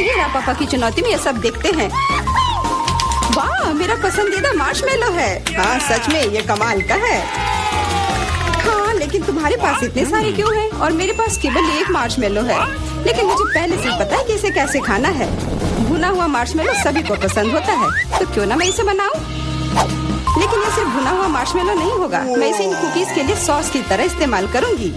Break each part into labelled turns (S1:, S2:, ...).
S1: आइए ना पापा की चुनौती में ये सब देखते हैं। वाह, मेरा पसंदीदा मार्शमेलो है। हाँ, सच में ये कमाल का है। हाँ, लेकिन तुम्हारे पास इतने सारे क्यों हैं? और मेरे पास केवल एक मार्शमेलो है। लेकिन मुझे पहले से पता है कि इसे कैसे खाना है। भुना हुआ मार्शमेलो सभी को पसंद होता है, तो क्यों ना मैं इसे बनाऊं? लेकिन ये सिर्फ भुना हुआ मार्शमेलो नहीं होगा। मैं इसे इन कुकीज के लिए सॉस की तरह इस्तेमाल करूंगी।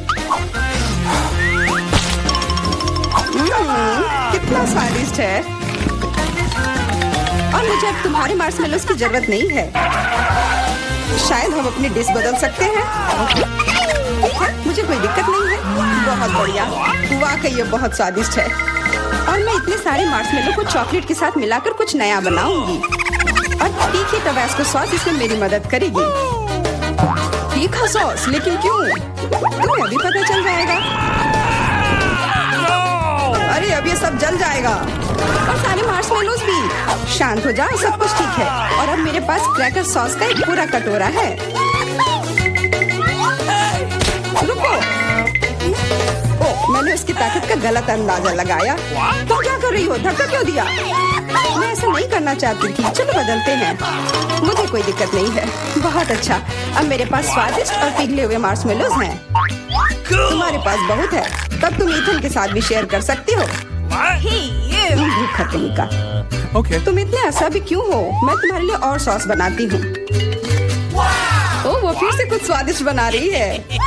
S1: कितना स्वादिष्ट है। और मुझे अब तुम्हारे मार्शमेलोस की जरूरत नहीं है। शायद हम अपनी डिश बदल सकते हैं। ठीक है, मुझे कोई दिक्कत नहीं है। बहुत बढ़िया, वाकई ये बहुत स्वादिष्ट है। और मैं इतने सारे मार्शमेलो को चॉकलेट के साथ मिलाकर कुछ नया बनाऊंगी। और तीखी टबास्को सॉस इसमें मेरी मदद करेगी। तीखा सॉस? लेकिन क्यों? तुम्हें अभी पता चल जाएगा। अरे अब ये सब जल जाएगा। और सारे मार्शमेलोस भी। शांत हो जाओ, सब कुछ ठीक है। और अब मेरे पास क्रैकर सॉस का एक पूरा कटोरा है। रुको। ओह, मैंने उसकी ताकत का गलत अंदाजा लगाया। तुम क्या कर रही हो? धक्का क्यों दिया? मैं ऐसा नहीं करना चाहती थी। चलो बदलते हैं। मुझे कोई दिक्कत नहीं है। बहुत अच्छा। अब मेरे पास स्वादिष्ट और पिघले हुए मार्शमेलोस हैं। तुम्हारे पास बहुत है, तब तुम ईथन के साथ भी शेयर कर सकती हो। भूखा कहीं का।
S2: Okay.
S1: तुम इतने असभ्य क्यों हो? मैं तुम्हारे लिए और सॉस बनाती हूँ। ओह, वो फिर से कुछ स्वादिष्ट बना रही है।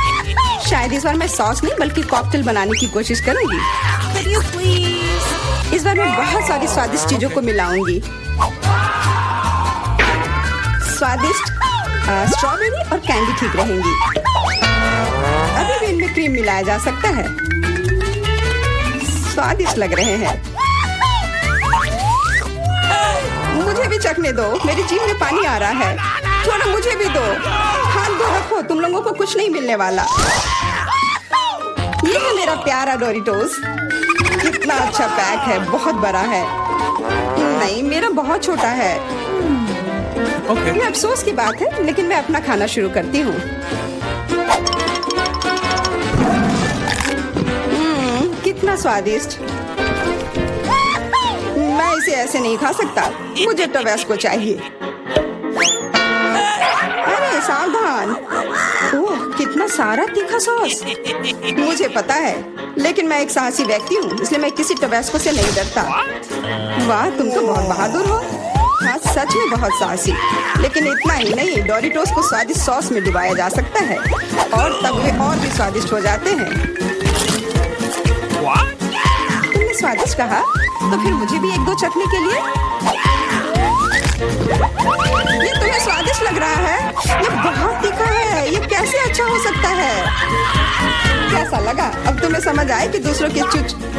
S1: शायद इस बार मैं सॉस नहीं बल्कि कॉकटेल बनाने की कोशिश करूंगी। इस बार मैं बहुत सारी स्वादिष्ट चीजों को मिलाऊंगी। स्वादिष्ट स्ट्रॉबेरी और कैंडी ठीक रहेंगी। अभी भी इनमें क्रीम मिलाया जा सकता है। स्वादिष्ट लग रहे हैं। मुझे भी चखने दो। मेरी जीभ में पानी आ रहा है। थोड़ा मुझे भी दो। हाथ दो रखो, तुम लोगों को कुछ नहीं मिलने वाला। ये है मेरा प्यारा डोरिटोस। कितना अच्छा पैक है, बहुत बड़ा है। नहीं, मेरा बहुत छोटा है।
S2: Okay.
S1: ये अफसोस की बात है, लेकिन मैं अपना खाना शुरू करती हूँ। कितना स्वादिष्ट। मैं इसे ऐसे नहीं खा सकता। मुझे टबास्को चाहिए। अरे सावधान। ओह, कितना सारा तीखा सॉस। मुझे पता है, लेकिन मैं एक साहसी व्यक्ति हूँ, इसलिए मैं किसी टबास्को से नहीं डरता। वाह, तुम तो बहुत बहादुर हो। हाँ, सच में बहुत साहसी। लेकिन इतना ही नहीं, डोरिटोस को स्वादिष्ट सॉस में डुबाया जा सकता है और तब वे और भी स्वादिष्ट हो जाते हैं। तुमने स्वादिष्ट कहा, तो फिर मुझे भी एक दो चखने के लिए। ये तुम्हें स्वादिष्ट लग रहा है? ये बहुत तीखा है। ये कैसे अच्छा हो सकता है? कैसा लगा? अब तुम्हें समझ आए कि दूसरों के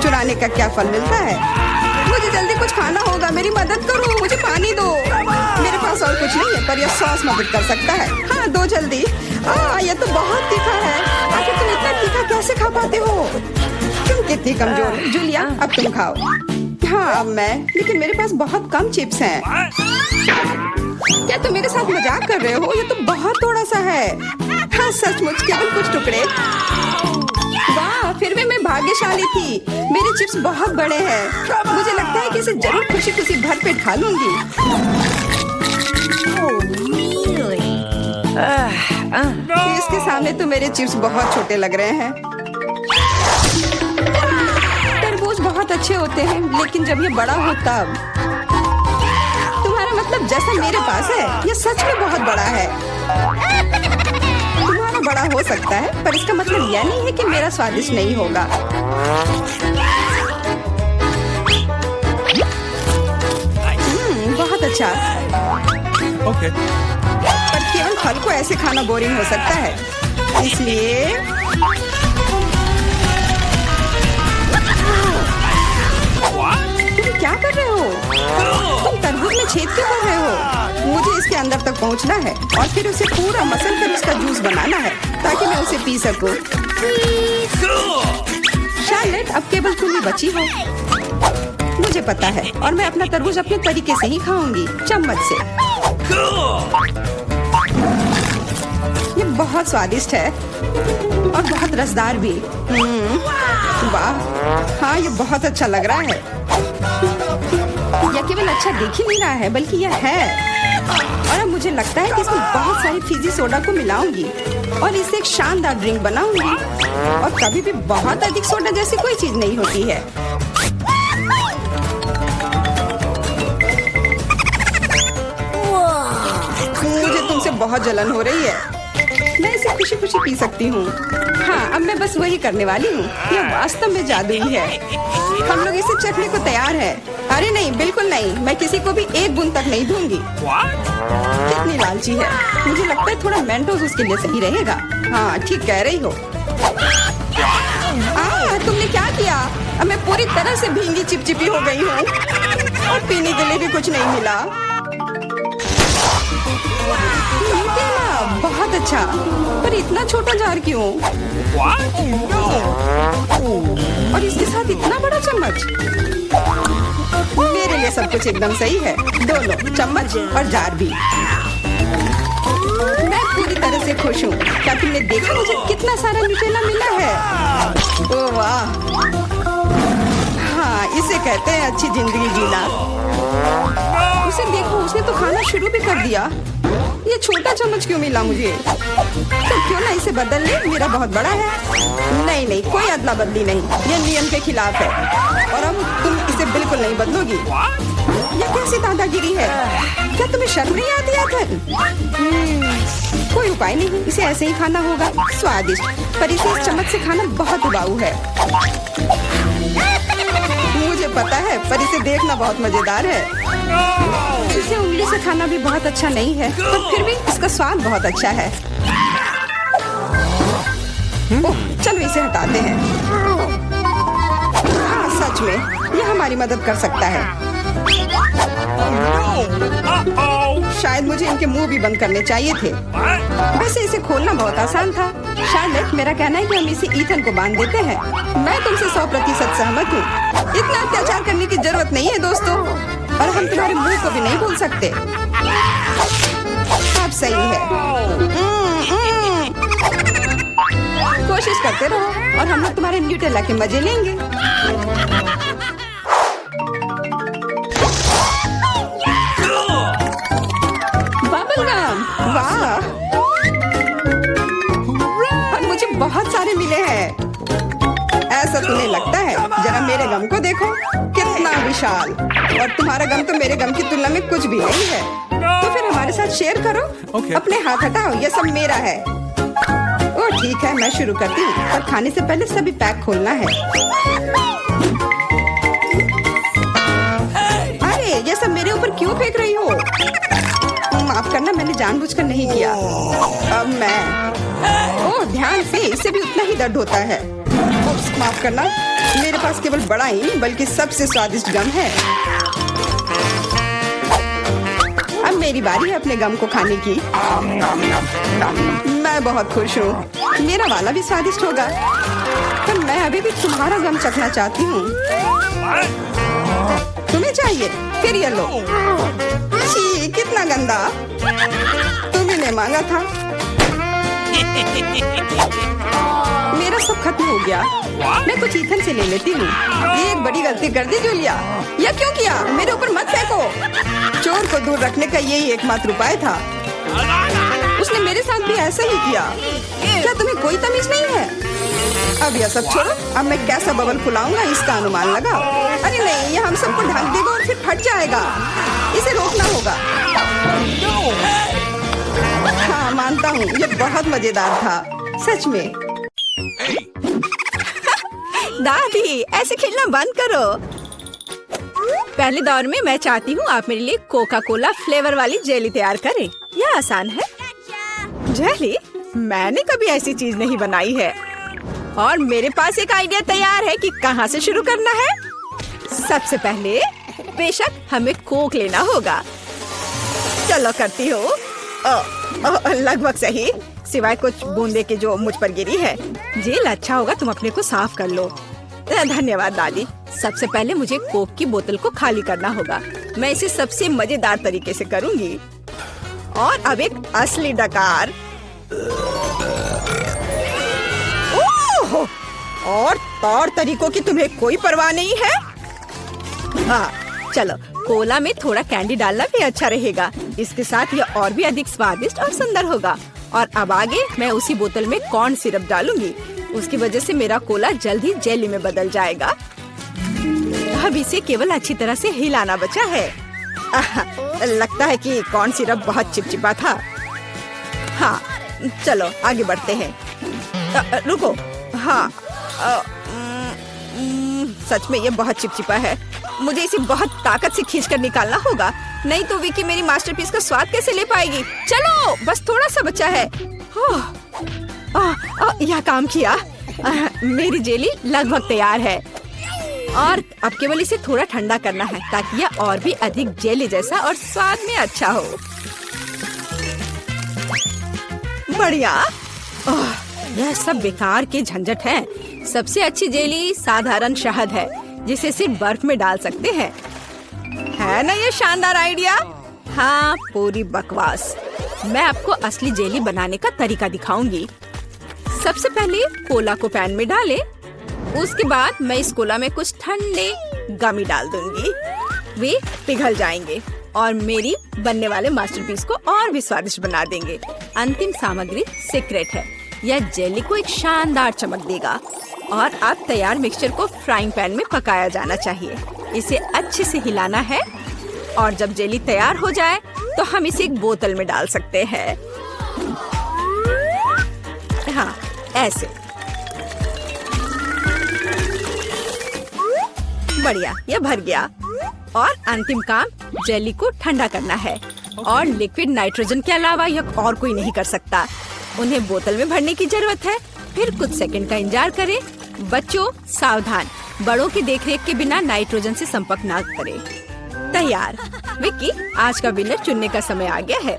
S1: चुराने का क्या फल मिलता है। मुझे जल्दी कुछ खाना होगा। मेरी मदद करो, मुझे पानी दो। मेरे पास और कुछ नहीं है, पर यह सॉस मदद कर सकता है। हाँ, दो जल्दी। ये तो बहुत तीखा है। आखिर तुम इतना तीखा कैसे खा पाते हो? तुम कितनी कमजोर हो। जूलिया, अब तुम खाओ। हाँ, अब मैं। लेकिन मेरे पास बहुत कम चिप्स हैं। क्या तुम मेरे साथ मजाक कर रहे हो? ये तो बहुत थोड़ा सा है। हाँ, सचमुच केवल कुछ टुकड़े। वाह, फिर भी मैं भाग्यशाली थी। मेरे चिप्स बहुत बड़े हैं। मुझे लगता है कि इसे जरूर खुशी खुशी भर पेट खा लूंगी। इसके सामने तो मेरे चिप्स बहुत छोटे लग रहे हैं। तरबूज बहुत अच्छे होते हैं, लेकिन जब ये बड़ा हो तब। तुम्हारा मतलब जैसा मेरे पास है, ये सच में बहुत बड़ा है। तुम्हारा बड़ा हो सकता है, पर इसका मतलब यह नहीं है कि मेरा स्वादिष्ट नहीं होगा। बहुत अच्छा।
S2: Okay.
S1: पर केवल फल को ऐसे खाना बोरिंग हो सकता है, इसलिए तुम क्या कर रहे हो? तुम तरबूज में छेद क्यों कर रहे हो? मुझे इसके अंदर तक पहुंचना है और फिर उसे पूरा मसल कर उसका जूस बनाना है ताकि मैं उसे पी सकूं। शार्लेट, अब केवल तुम ही बची हो। मुझे पता है, और मैं अपना तरबूज अपने तरीके से ही खाऊंगी, चम्मच से। ये बहुत स्वादिष्ट है और बहुत रसदार भी। वाह, हाँ, ये बहुत अच्छा लग रहा है। यह केवल अच्छा दिख ही नहीं रहा है बल्कि यह है। और अब मुझे लगता है कि इसमें बहुत सारी फिजी सोडा को मिलाऊंगी और इससे एक शानदार ड्रिंक बनाऊंगी। और कभी भी बहुत अधिक सोडा जैसी कोई चीज नहीं होती है। मुझे तुमसे बहुत जलन हो रही है। मैं इसे खुशी खुशी पी सकती हूँ। हाँ, अब मैं बस वही करने वाली हूँ। यह वास्तव में जादुई है। हम लोग इसे चखने को तैयार है। अरे नहीं, बिल्कुल नहीं। मैं किसी को भी एक बूंद तक नहीं दूंगी। कितनी लालची है। मुझे लगता है थोड़ा मेंटोस उसके लिए सही रहेगा। हाँ, ठीक कह रही हो। तुमने क्या किया? अब मैं पूरी तरह से भींगी चिपचिपी हो गई हूँ और पीने के लिए भी कुछ नहीं मिला। बहुत अच्छा, पर इतना छोटा जार क्यों? और इसके साथ इतना बड़ा चम्मच। मेरे लिए सब कुछ एकदम सही है। दोनों चम्मच और जार भी। मैं पूरी तरह से खुश हूँ। क्या तुमने देखा मुझे कितना सारा न्यूटेला मिला है? ओह वाह! हाँ, इसे कहते हैं अच्छी जिंदगी जीना। उसे देखो, उसने तो खाना शुरू भी कर दिया। ये छोटा चम्मच क्यों मिला मुझे? तो क्यों ना इसे बदल ले? मेरा बहुत बड़ा है। नहीं नहीं, कोई अदला बदली नहीं। ये नियम के खिलाफ है और अब तुम इसे बिल्कुल नहीं बदलोगी। ये कैसी दादागिरी है? क्या तुम्हें शर्म नहीं आती है? कोई उपाय नहीं, इसे ऐसे ही खाना होगा। स्वादिष्ट, पर इसे इस चम्मच से खाना बहुत उबाऊ है। मुझे पता है, पर इसे देखना बहुत मजेदार है। इसे उंगली से खाना भी बहुत अच्छा नहीं है, पर फिर भी इसका स्वाद बहुत अच्छा है। ओह, चलो इसे हटाते हैं। हाँ, सच में यह हमारी मदद कर सकता है। शायद मुझे इनके मुंह भी बंद करने चाहिए थे। वैसे इसे खोलना बहुत आसान था। शायद मेरा कहना है कि हम इसे ईथन को बांध देते हैं। मैं तुमसे 100% सहमत हूँ। इतना अत्याचार करने की जरूरत नहीं है दोस्तों, और हम तुम्हारे मुंह को भी नहीं भूल सकते। आप सही है। कोशिश करते रहो और हम लोग तुम्हारे न्यूटेला के मजे लेंगे। बबलगम, वाह! और मुझे बहुत सारे मिले हैं। ऐसा तुम्हें लगता है? जरा मेरे गम को देखो, कितना विशाल। और तुम्हारा गम तो मेरे गम की तुलना में कुछ भी नहीं है। तो फिर हमारे साथ शेयर करो। अपने हाथ हटाओ, ये सब मेरा है। ओह ठीक है, मैं शुरू करती हूँ, पर खाने से पहले सभी पैक खोलना है। अरे ये सब मेरे ऊपर क्यों फेंक रही हो? माफ करना, मैंने जानबूझकर नहीं किया। अब मैं ओह ध्यान से, इससे भी उतना ही दर्द होता है। माफ करना, मेरे पास केवल बड़ा ही नहीं बल्कि सबसे स्वादिष्ट गम है। अब मेरी बारी है अपने गम को खाने की। मैं बहुत खुश हूँ। मेरा वाला भी स्वादिष्ट होगा, पर मैं अभी भी तुम्हारा गम चखना चाहती हूँ। तुम्हें चाहिए? फिर ये लो। छी, कितना गंदा। तुम्ही ने मांगा था। मेरा सब खत्म हो गया। मैं कुछ ईथन से ले लेती हूँ। ये एक बड़ी गलती कर दी जूलिया। यह क्यों किया? मेरे ऊपर मत फेंको। चोर को दूर रखने का यही एकमात्र उपाय था। उसने मेरे साथ भी ऐसा ही किया। क्या तुम्हें कोई तमीज नहीं है? अब यह सब छोड़ो। अब मैं कैसा बबल फुलाऊंगा इसका अनुमान लगाओ। अरे नहीं, यह हम सबको ढक देगा और फिर फट जाएगा। इसे रोकना होगा। हाँ, मानता हूँ, यह बहुत मजेदार था सच में।
S3: दादी, ऐसे खेलना बंद करो। पहले दौर में मैं चाहती हूँ आप मेरे लिए कोका कोला फ्लेवर वाली जेली तैयार करें। यह आसान है। जेली? मैंने कभी ऐसी चीज नहीं बनाई है। और मेरे पास एक आइडिया तैयार है कि कहाँ से शुरू करना है। सबसे पहले बेशक हमें कोक लेना होगा। चलो करती हो। लगभग सही, सिवाय कुछ बूंदे के जो मुझ पर गिरी है। जेल अच्छा होगा, तुम अपने को साफ कर लो। धन्यवाद दादी। सबसे पहले मुझे कोक की बोतल को खाली करना होगा। मैं इसे सबसे मजेदार तरीके से करूंगी। और अब एक असली डकार। ओह! और तौर तरीकों की तुम्हें कोई परवाह नहीं है? चलो, कोला में थोड़ा कैंडी डालना भी अच्छा रहेगा। इसके साथ ये और भी अधिक स्वादिष्ट और सुंदर होगा। और अब आगे मैं उसी बोतल में कॉर्न सिरप डालूंगी। उसकी वजह से मेरा कोला जल्द ही जेली में बदल जाएगा। अब इसे केवल अच्छी तरह से हिलाना बचा है। लगता है कि कॉर्न सिरप बहुत चिपचिपा था। हाँ, चलो आगे बढ़ते हैं। रुको, हाँ, सच में ये बहुत चिपचिपा है। मुझे इसे बहुत ताकत से खींचकर निकालना होगा, नहीं तो विकी मेरी मास्टरपीस का स्वाद कैसे ले पाएगी। चलो, बस थोड़ा सा बचा है। यह काम किया। मेरी जेली लगभग तैयार है और अब केवल इसे थोड़ा ठंडा करना है ताकि यह और भी अधिक जेली जैसा और स्वाद में अच्छा हो। बढ़िया। यह सब बेकार के झंझट है। सबसे अच्छी जेली साधारण शहद है जिसे सिर्फ बर्फ में डाल सकते हैं। है ना ये शानदार आइडिया? हाँ, पूरी बकवास। मैं आपको असली जेली बनाने का तरीका दिखाऊंगी। सबसे पहले कोला को पैन में डालें। उसके बाद मैं इस कोला में कुछ ठंडे गमी डाल दूंगी। वे पिघल जाएंगे और मेरी बनने वाले मास्टरपीस को और भी स्वादिष्ट बना देंगे। अंतिम सामग्री सीक्रेट है। यह जेली को एक शानदार चमक देगा। और अब तैयार मिक्सचर को फ्राइंग पैन में पकाया जाना चाहिए। इसे अच्छे से हिलाना है और जब जेली तैयार हो जाए तो हम इसे एक बोतल में डाल सकते हैं। हाँ, ऐसे। बढ़िया, यह भर गया। और अंतिम काम जेली को ठंडा करना है और लिक्विड नाइट्रोजन के अलावा यह और कोई नहीं कर सकता। उन्हें बोतल में भरने की जरूरत है। फिर कुछ सेकंड का इंतजार करें। बच्चों सावधान, बड़ों की देखरेख के बिना नाइट्रोजन से संपर्क ना करें। तैयार। विक्की, आज का विनर चुनने का समय आ गया है।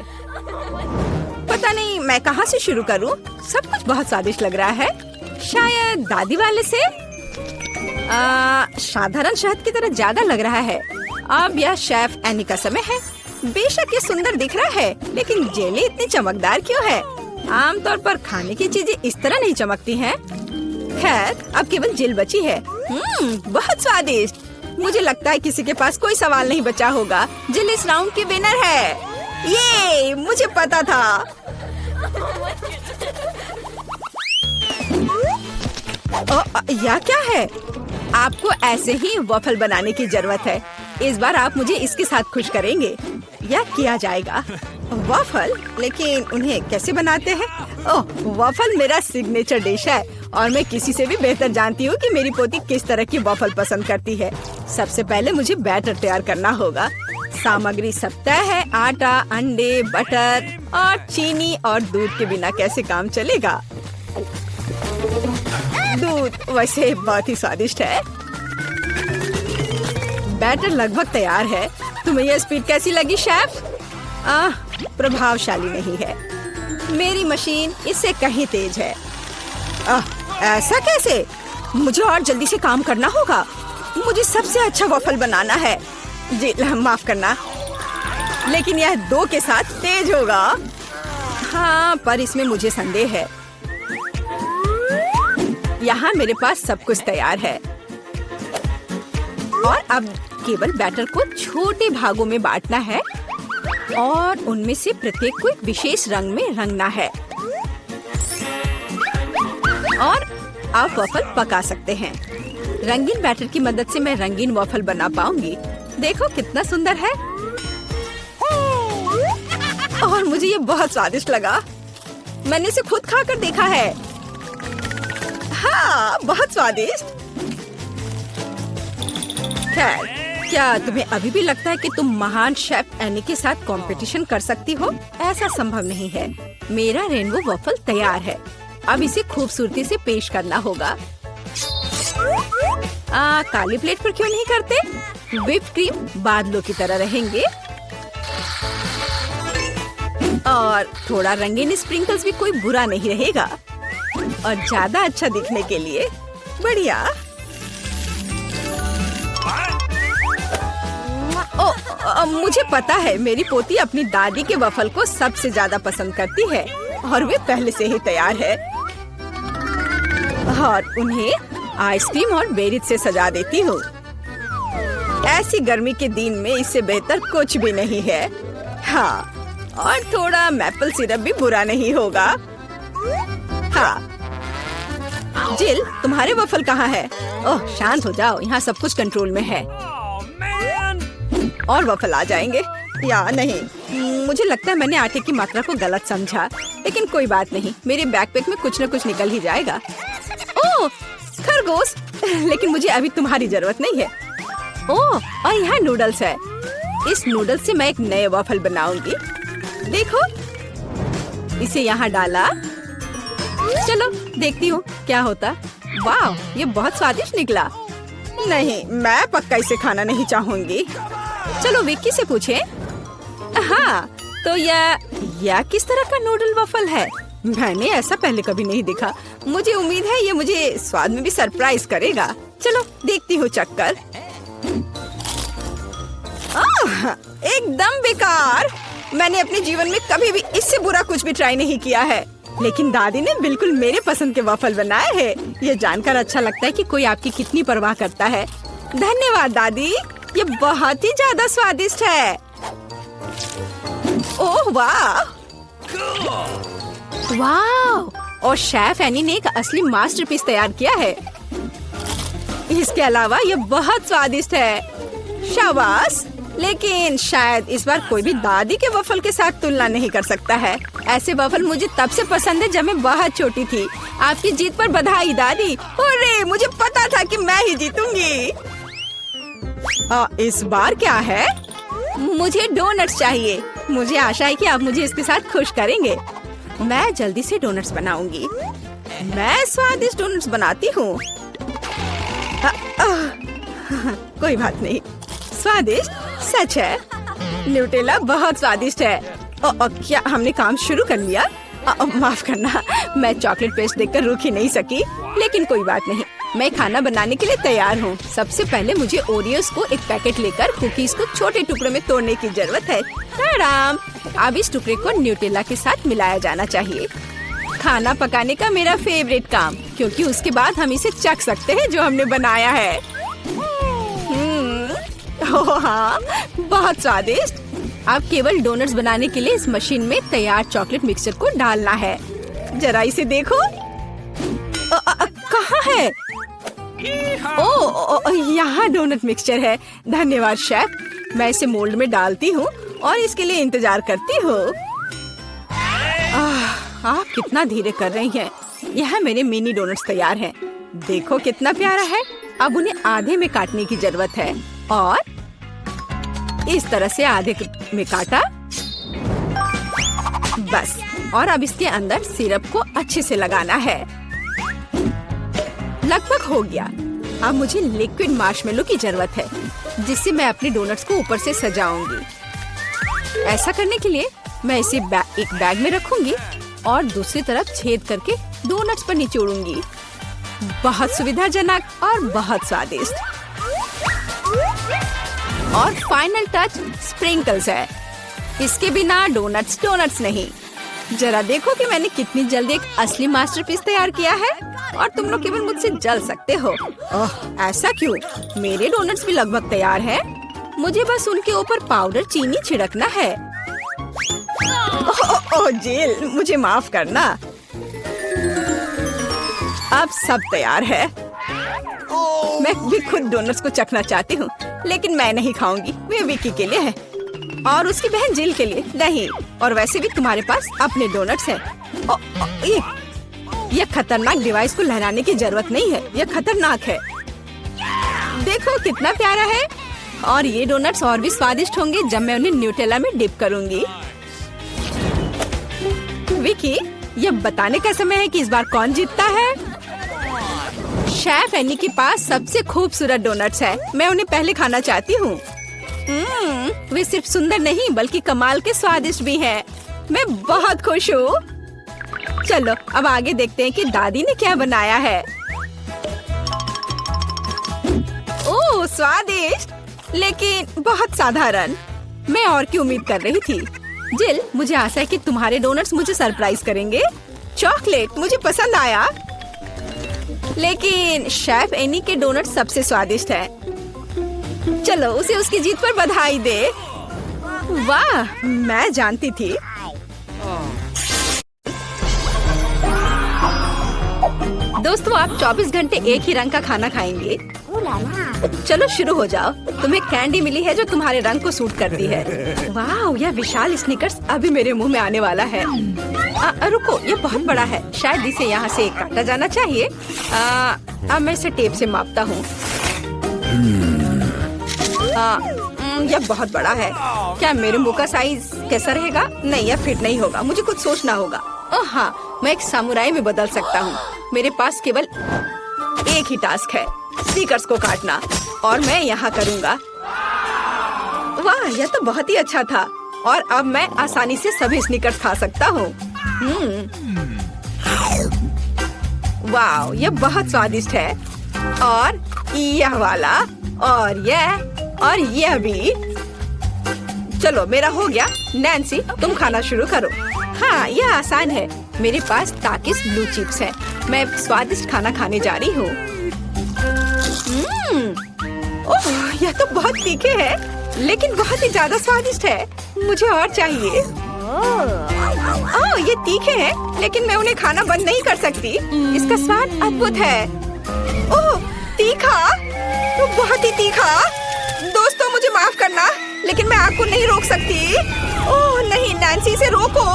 S3: पता नहीं मैं कहाँ से शुरू करूँ। सब कुछ बहुत स्वादिष्ट लग रहा है। शायद दादी वाले से। साधारण शहद की तरह ज्यादा लग रहा है। अब यह शेफ एनी का समय है। बेशक ये सुंदर दिख रहा है, लेकिन जेली इतनी चमकदार क्यों है? आमतौर पर खाने की चीजें इस तरह नहीं चमकती हैं। खैर, अब केवल जेल बची है। बहुत स्वादिष्ट। मुझे लगता है किसी के पास कोई सवाल नहीं बचा होगा। जेल इस राउंड की विनर है। ये मुझे पता था। यह क्या है? आपको ऐसे ही वॉफल बनाने की जरूरत है। इस बार आप मुझे इसके साथ खुश करेंगे। यह किया जाएगा। वॉफल? लेकिन उन्हें कैसे बनाते हैं? ओह, वॉफल मेरा सिग्नेचर डिश है और मैं किसी से भी बेहतर जानती हूँ कि मेरी पोती किस तरह की वॉफल पसंद करती है। सबसे पहले मुझे बैटर तैयार करना होगा। सामग्री सब तय है। आटा, अंडे, बटर और चीनी और दूध के बिना कैसे काम चलेगा? दूध वैसे बहुत ही स्वादिष्ट है। बैटर लगभग तैयार है। तुम्हें यह स्पीड कैसी लगी शेफ? प्रभावशाली नहीं है। मेरी मशीन इससे कहीं तेज है। ऐसा कैसे? मुझे और जल्दी से काम करना होगा। मुझे सबसे अच्छा वॉफल बनाना है। जी माफ करना, लेकिन यह 2 के साथ तेज होगा। हाँ, पर इसमें मुझे संदेह है। यहाँ मेरे पास सब कुछ तैयार है और अब केवल बैटर को छोटे भागों में बांटना है और उनमें से प्रत्येक को एक विशेष रंग में रंगना है। और आप वॉफल पका सकते हैं। रंगीन बैटर की मदद से मैं रंगीन वॉफल बना पाऊंगी। देखो कितना सुंदर है। और मुझे ये बहुत स्वादिष्ट लगा। मैंने इसे खुद खाकर देखा है। हाँ, बहुत स्वादिष्ट। खैर, क्या तुम्हें अभी भी लगता है कि तुम महान शेफ एनी के साथ कंपटीशन कर सकती हो? ऐसा संभव नहीं है। मेरा रेनबो वॉफल तैयार है। अब इसे खूबसूरती से पेश करना होगा। काली प्लेट पर क्यों नहीं करते? व्हिप क्रीम बादलों की तरह रहेंगे और थोड़ा रंगीन स्प्रिंकल्स भी कोई बुरा नहीं रहेगा और ज्यादा अच्छा दिखने के लिए। बढ़िया। मुझे पता है मेरी पोती अपनी दादी के वफल को सबसे ज्यादा पसंद करती है और वे पहले से ही तैयार है और उन्हें आइसक्रीम और बेरीज से सजा देती हूँ। ऐसी गर्मी के दिन में इससे बेहतर कुछ भी नहीं है। हाँ, और थोड़ा मैपल सिरप भी बुरा नहीं होगा। हाँ, जिल, तुम्हारे वफल कहाँ है? ओह, शांत हो जाओ, यहाँ सब कुछ कंट्रोल में है। और वफल आ जाएंगे या नहीं? मुझे लगता है मैंने आटे की मात्रा को गलत समझा, लेकिन कोई बात नहीं, मेरे बैकपैक में कुछ न कुछ निकल ही जाएगा। ओह, खरगोश, लेकिन मुझे अभी तुम्हारी जरूरत नहीं है। ओह, और यहाँ नूडल्स है। इस नूडल्स से मैं एक नए वफल बनाऊंगी। देखो, इसे यहाँ डाला। चलो देखती हूँ क्या होता। वाह, ये बहुत स्वादिष्ट निकला। नहीं, मैं पक्का इसे खाना नहीं चाहूंगी। चलो विक्की से पूछे। हाँ, तो यह किस तरह का नूडल वफल है? मैंने ऐसा पहले कभी नहीं देखा। मुझे उम्मीद है ये मुझे स्वाद में भी सरप्राइज करेगा। चलो देखती हूँ चक्कर। एकदम बेकार। मैंने अपने जीवन में कभी भी इससे बुरा कुछ भी ट्राई नहीं किया है, लेकिन दादी ने बिल्कुल मेरे पसंद के वफल बनाए हैं। ये जानकर अच्छा लगता है कि कोई आपकी कितनी परवाह करता है। धन्यवाद दादी, ये बहुत ही ज्यादा स्वादिष्ट है। ओह वाह, वाह! और शेफ एनी ने एक असली मास्टरपीस तैयार किया है। इसके अलावा ये बहुत स्वादिष्ट है। शाबाश! लेकिन शायद इस बार कोई भी दादी के वफल के साथ तुलना नहीं कर सकता है। ऐसे वफल मुझे तब से पसंद है जब मैं बहुत छोटी थी। आपकी जीत पर बधाई दादी। अरे, मुझे पता था कि मैं ही जीतूंगी। इस बार क्या है? मुझे डोनट्स चाहिए। मुझे आशा है कि आप मुझे इसके साथ खुश करेंगे। मैं जल्दी से डोनट्स बनाऊंगी। मैं स्वादिष्ट डोनट्स बनाती हूँ। कोई बात नहीं, स्वादिष्ट सच है। न्यूटेला बहुत स्वादिष्ट है। क्या हमने काम शुरू कर लिया? माफ करना, मैं चॉकलेट पेस्ट देखकर रुक ही नहीं सकी। लेकिन कोई बात नहीं, मैं खाना बनाने के लिए तैयार हूँ। सबसे पहले मुझे ओरियोस को एक पैकेट लेकर कुकीज को छोटे टुकड़ों में तोड़ने की जरूरत है। आराम। अब इस टुकड़े को न्यूटेला के साथ मिलाया जाना चाहिए। खाना पकाने का मेरा फेवरेट काम, क्योंकि उसके बाद हम इसे चख सकते हैं जो हमने बनाया है। ओह हाँ, बहुत स्वादिष्ट। अब केवल डोनट्स बनाने के लिए इस मशीन में तैयार चॉकलेट मिक्सचर को डालना है। जरा इसे देखो। कहाँ है? ओह, यहाँ डोनट मिक्सचर है। धन्यवाद शेफ। मैं इसे मोल्ड में डालती हूँ और इसके लिए इंतजार करती हूँ। आप कितना धीरे कर रही हैं। यह मेरे मिनी डोनट्स तैयार हैं। देखो कितना प्यारा है। अब उन्हें आधे में काटने की जरूरत है और इस तरह से आधे में काटा। बस, और अब इसके अंदर सिरप को अच्छे से लगाना है। लगभग हो गया। अब मुझे लिक्विड मार्शमेलो की जरूरत है, जिससे मैं अपने डोनट्स को ऊपर से सजाऊंगी। ऐसा करने के लिए मैं इसे एक बैग में रखूंगी और दूसरी तरफ छेद करके डोनट्स पर निचोड़ूंगी। बहुत सुविधाजनक और बहुत स्वादिष्ट। और फाइनल टच स्प्रिंकल्स है। इसके बिना डोनट्स डोनट्स नहीं। जरा देखो कि मैंने कितनी जल्दी एक असली मास्टरपीस तैयार किया है और तुम लोग केवल मुझसे जल सकते हो। ओह, ऐसा क्यों? मेरे डोनट्स भी लगभग तैयार हैं। मुझे बस उनके ऊपर पाउडर चीनी छिड़कना है। ओह जिल, मुझे माफ करना। अब सब तैयार है। मैं भी खुद डोनट्स को चखना चाहती हूँ, लेकिन मैं नहीं खाऊंगी। वे विकी के लिए है और उसकी बहन जिल के लिए नहीं। और वैसे भी तुम्हारे पास अपने डोनट्स हैं। ये खतरनाक डिवाइस को लहराने की जरूरत नहीं है। यह खतरनाक है। देखो कितना प्यारा है। और ये डोनट्स और भी स्वादिष्ट होंगे जब मैं उन्हें न्यूटेला में डिप करूंगी। विकी, ये बताने का समय है कि इस बार कौन जीतता है। शेफ एनी के पास सबसे खूबसूरत डोनट्स है। मैं उन्हें पहले खाना चाहती हूँ। वे सिर्फ सुंदर नहीं बल्कि कमाल के स्वादिष्ट भी हैं। मैं बहुत खुश हूँ। चलो अब आगे देखते हैं कि दादी ने क्या बनाया है। ओह स्वादिष्ट, लेकिन बहुत साधारण। मैं और की उम्मीद कर रही थी। जिल, मुझे आशा है कि तुम्हारे डोनट्स मुझे सरप्राइज करेंगे। चॉकलेट मुझे पसंद आया, लेकिन शेफ एनी के डोनट सबसे स्वादिष्ट है। चलो उसे उसकी जीत पर बधाई दे। वाह, मैं जानती थी। दोस्तों, आप 24 घंटे एक ही रंग का खाना खाएंगे? चलो शुरू हो जाओ। तुम्हें कैंडी मिली है जो तुम्हारे रंग को सूट करती है। वाह, यह विशाल स्निकर्स अभी मेरे मुंह में आने वाला है। रुको, ये बहुत बड़ा है, शायद इसे यहाँ से काटा जाना चाहिए। अब मैं इसे टेप से मापता हूँ। यह बहुत बड़ा है। क्या मेरे मुंह का साइज कैसा रहेगा? नहीं, यह फिट नहीं होगा। मुझे कुछ सोचना होगा। ओह हाँ, मैं एक सामुराई में बदल सकता हूँ। मेरे पास केवल एक ही टास्क है, स्नीकर्स को काटना, और मैं यहाँ करूँगा। वाह, यह तो बहुत ही अच्छा था। और अब मैं आसानी से सभी स्नीकर्स खा सकता हूँ। वाह, यह बहुत स्वादिष्ट है। और यह वाला, और यह भी। चलो, मेरा हो गया। नैन्सी, तुम खाना शुरू करो। हाँ, यह आसान है। मेरे पास ताकिस ब्लू चिप्स है। मैं स्वादिष्ट खाना खाने जा रही हूँ। ओह, यह तो बहुत तीखे है, लेकिन बहुत ही ज्यादा स्वादिष्ट है। मुझे और चाहिए। ओह, ये तीखे हैं, लेकिन मैं उन्हें खाना बंद नहीं कर सकती। इसका स्वाद अद्भुत है। ओह, तीखा, तो बहुत ही तीखा। दोस्तों, मुझे माफ करना, लेकिन मैं आग को नहीं रोक सकती। ओह नहीं, नैन्सी, से रोको।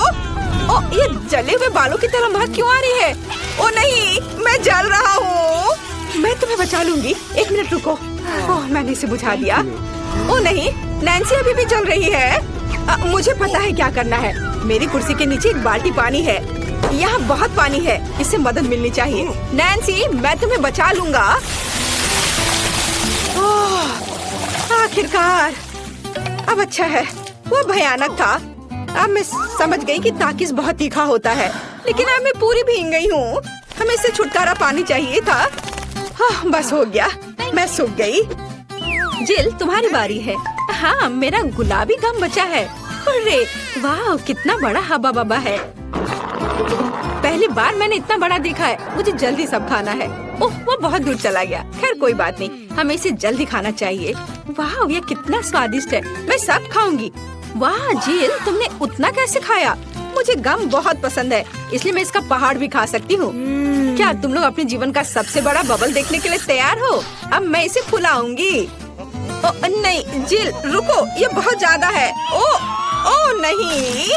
S3: ओह, ये जले हुए बालों की तरह महक क्यों आ रही है? ओह नहीं, मैं जल रहा हूँ। मैं तुम्हें बचा लूंगी। एक मिनट रुको। ओह, मैंने इसे बुझा दिया। ओह नहीं, नैन्सी अभी भी जल रही है। मुझे पता है क्या करना है। मेरी कुर्सी के नीचे एक बाल्टी पानी है। यहाँ बहुत पानी है, इससे मदद मिलनी चाहिए। नैन्सी, मैं तुम्हें बचा लूंगा। ओह, आखिरकार। अब अच्छा है, वो भयानक था। अब मैं समझ गई कि ताकिस बहुत तीखा होता है, लेकिन अब मैं पूरी भीग गई हूँ। हमें इससे छुटकारा पानी चाहिए था। हाँ, बस हो गया, मैं सूख गई। जिल, तुम्हारी बारी है। हाँ, मेरा गुलाबी गम बचा है। अरे वाह, कितना बड़ा हब्बा बब्बा है। पहली बार मैंने इतना बड़ा देखा है। मुझे जल्दी सब खाना है। ओह, वो बहुत दूर चला गया। खैर कोई बात नहीं, हमें इसे जल्दी खाना चाहिए। वाह, ये कितना स्वादिष्ट है। मैं सब खाऊंगी। वाह जिल, तुमने उतना कैसे खाया? मुझे गम बहुत पसंद है, इसलिए मैं इसका पहाड़ भी खा सकती हूँ। क्या तुम लोग अपने जीवन का सबसे बड़ा बबल देखने के लिए तैयार हो? अब मैं इसे फुलाऊंगी। नहीं जिल, रुको, ये बहुत ज्यादा है। ओ नहीं।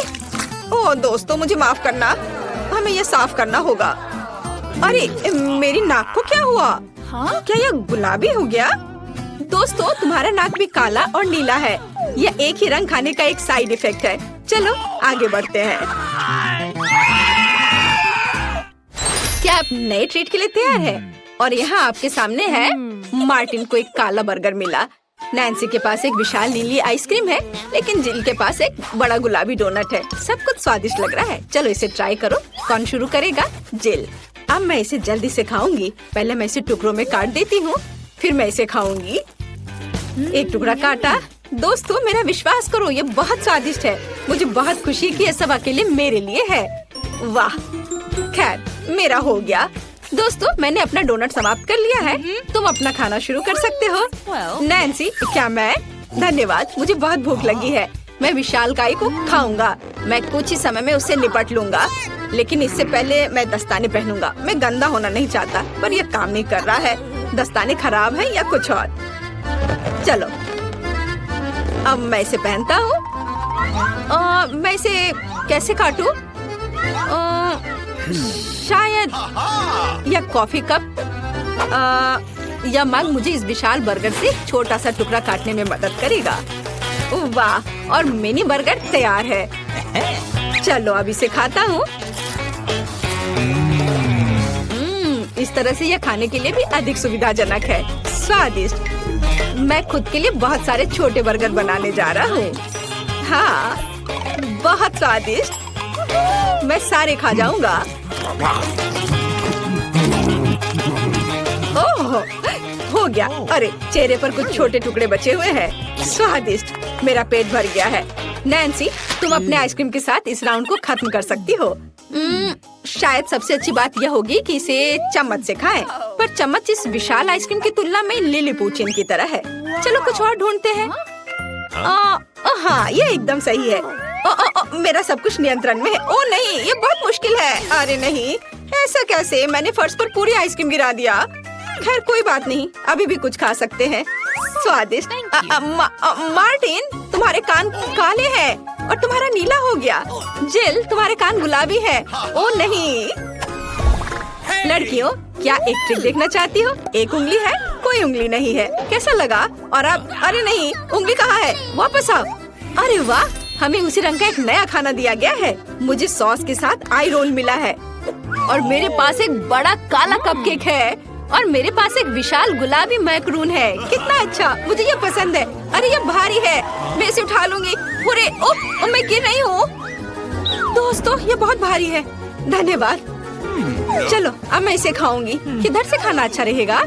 S3: ओ दोस्तों, मुझे माफ करना, हमें ये साफ करना होगा। अरे मेरी नाक को क्या हुआ? हाँ? क्या यह गुलाबी हो गया? दोस्तों, तुम्हारा नाक भी काला और नीला है। यह एक ही रंग खाने का एक साइड इफेक्ट है। चलो आगे बढ़ते हैं। क्या आप नए ट्रीट के लिए तैयार हैं? और यहाँ आपके सामने है। मार्टिन को एक काला बर्गर मिला। नैन्सी के पास एक विशाल नीली आइसक्रीम है, लेकिन जिल के पास एक बड़ा गुलाबी डोनट है। सब कुछ स्वादिष्ट लग रहा है। चलो इसे ट्राई करो। कौन शुरू करेगा? जिल। अब मैं इसे जल्दी से खाऊंगी। पहले मैं इसे टुकड़ों में काट देती हूँ, फिर मैं इसे खाऊंगी। एक टुकड़ा काटा। दोस्तों, मेरा विश्वास करो, ये बहुत स्वादिष्ट है। मुझे बहुत खुशी कि ये सब अकेले मेरे लिए है। वाह, खैर मेरा हो गया। दोस्तों, मैंने अपना डोनट समाप्त कर लिया है। तुम अपना खाना शुरू कर सकते हो। नैन्सी, क्या मैं? धन्यवाद, मुझे बहुत भूख लगी है। मैं विशालकाय को खाऊंगा। मैं कुछ ही समय में उससे निपट लूंगा, लेकिन इससे पहले मैं दस्ताने पहनूंगा। मैं गंदा होना नहीं चाहता, पर यह काम नहीं कर रहा है। दस्ताने खराब है या कुछ और। चलो, अब मैं इसे पहनता हूँ। मैं इसे कैसे काटूं? शायद यह कॉफी कप या मग मुझे इस विशाल बर्गर से छोटा सा टुकड़ा काटने में मदद करेगा। वाह, और मिनी बर्गर तैयार है। चलो अब इसे खाता हूँ। इस तरह से यह खाने के लिए भी अधिक सुविधाजनक है। स्वादिष्ट। मैं खुद के लिए बहुत सारे छोटे बर्गर बनाने जा रहा हूँ। हाँ, बहुत स्वादिष्ट। मैं सारे खा जाऊंगा। ओह, हो गया। अरे चेहरे पर कुछ छोटे टुकड़े बचे हुए हैं। स्वादिष्ट। मेरा पेट भर गया है। नैन्सी, तुम अपने आइसक्रीम के साथ इस राउंड को खत्म कर सकती हो। शायद सबसे अच्छी बात यह होगी कि इसे चम्मच से खाएं। पर चम्मच इस विशाल आइसक्रीम की तुलना में लिलीपुचिन की तरह है। चलो कुछ और ढूंढते हैं। हाँ, ये एकदम सही है। मेरा सब कुछ नियंत्रण में है। ओ नहीं, ये बहुत मुश्किल है। अरे नहीं, ऐसा कैसे? मैंने फर्श पर पूरी आइसक्रीम गिरा दिया। खैर कोई बात नहीं, अभी भी कुछ खा सकते हैं। स्वादिष्ट। मार्टिन, तुम्हारे कान काले हैं और तुम्हारा नीला हो गया। जिल, तुम्हारे कान गुलाबी है। ओ नहीं। लड़कियों, क्या एक ट्रिक देखना चाहती हो? एक उंगली है, कोई उंगली नहीं है। कैसा लगा? और अब अरे नहीं, उंगली कहाँ है? वापस आओ। अरे वाह, हमें उसी रंग का एक नया खाना दिया गया है। मुझे सॉस के साथ आई रोल मिला है और मेरे पास एक बड़ा काला कपकेक है और मेरे पास एक विशाल गुलाबी मैक्रून है। कितना अच्छा, मुझे ये पसंद है। अरे ये भारी है, मैं इसे उठा लूंगी। पूरे ओह, मैं गिर रही हूँ। दोस्तों, ये बहुत भारी है। धन्यवाद। चलो अब मैं इसे खाऊंगी। किधर से खाना अच्छा रहेगा?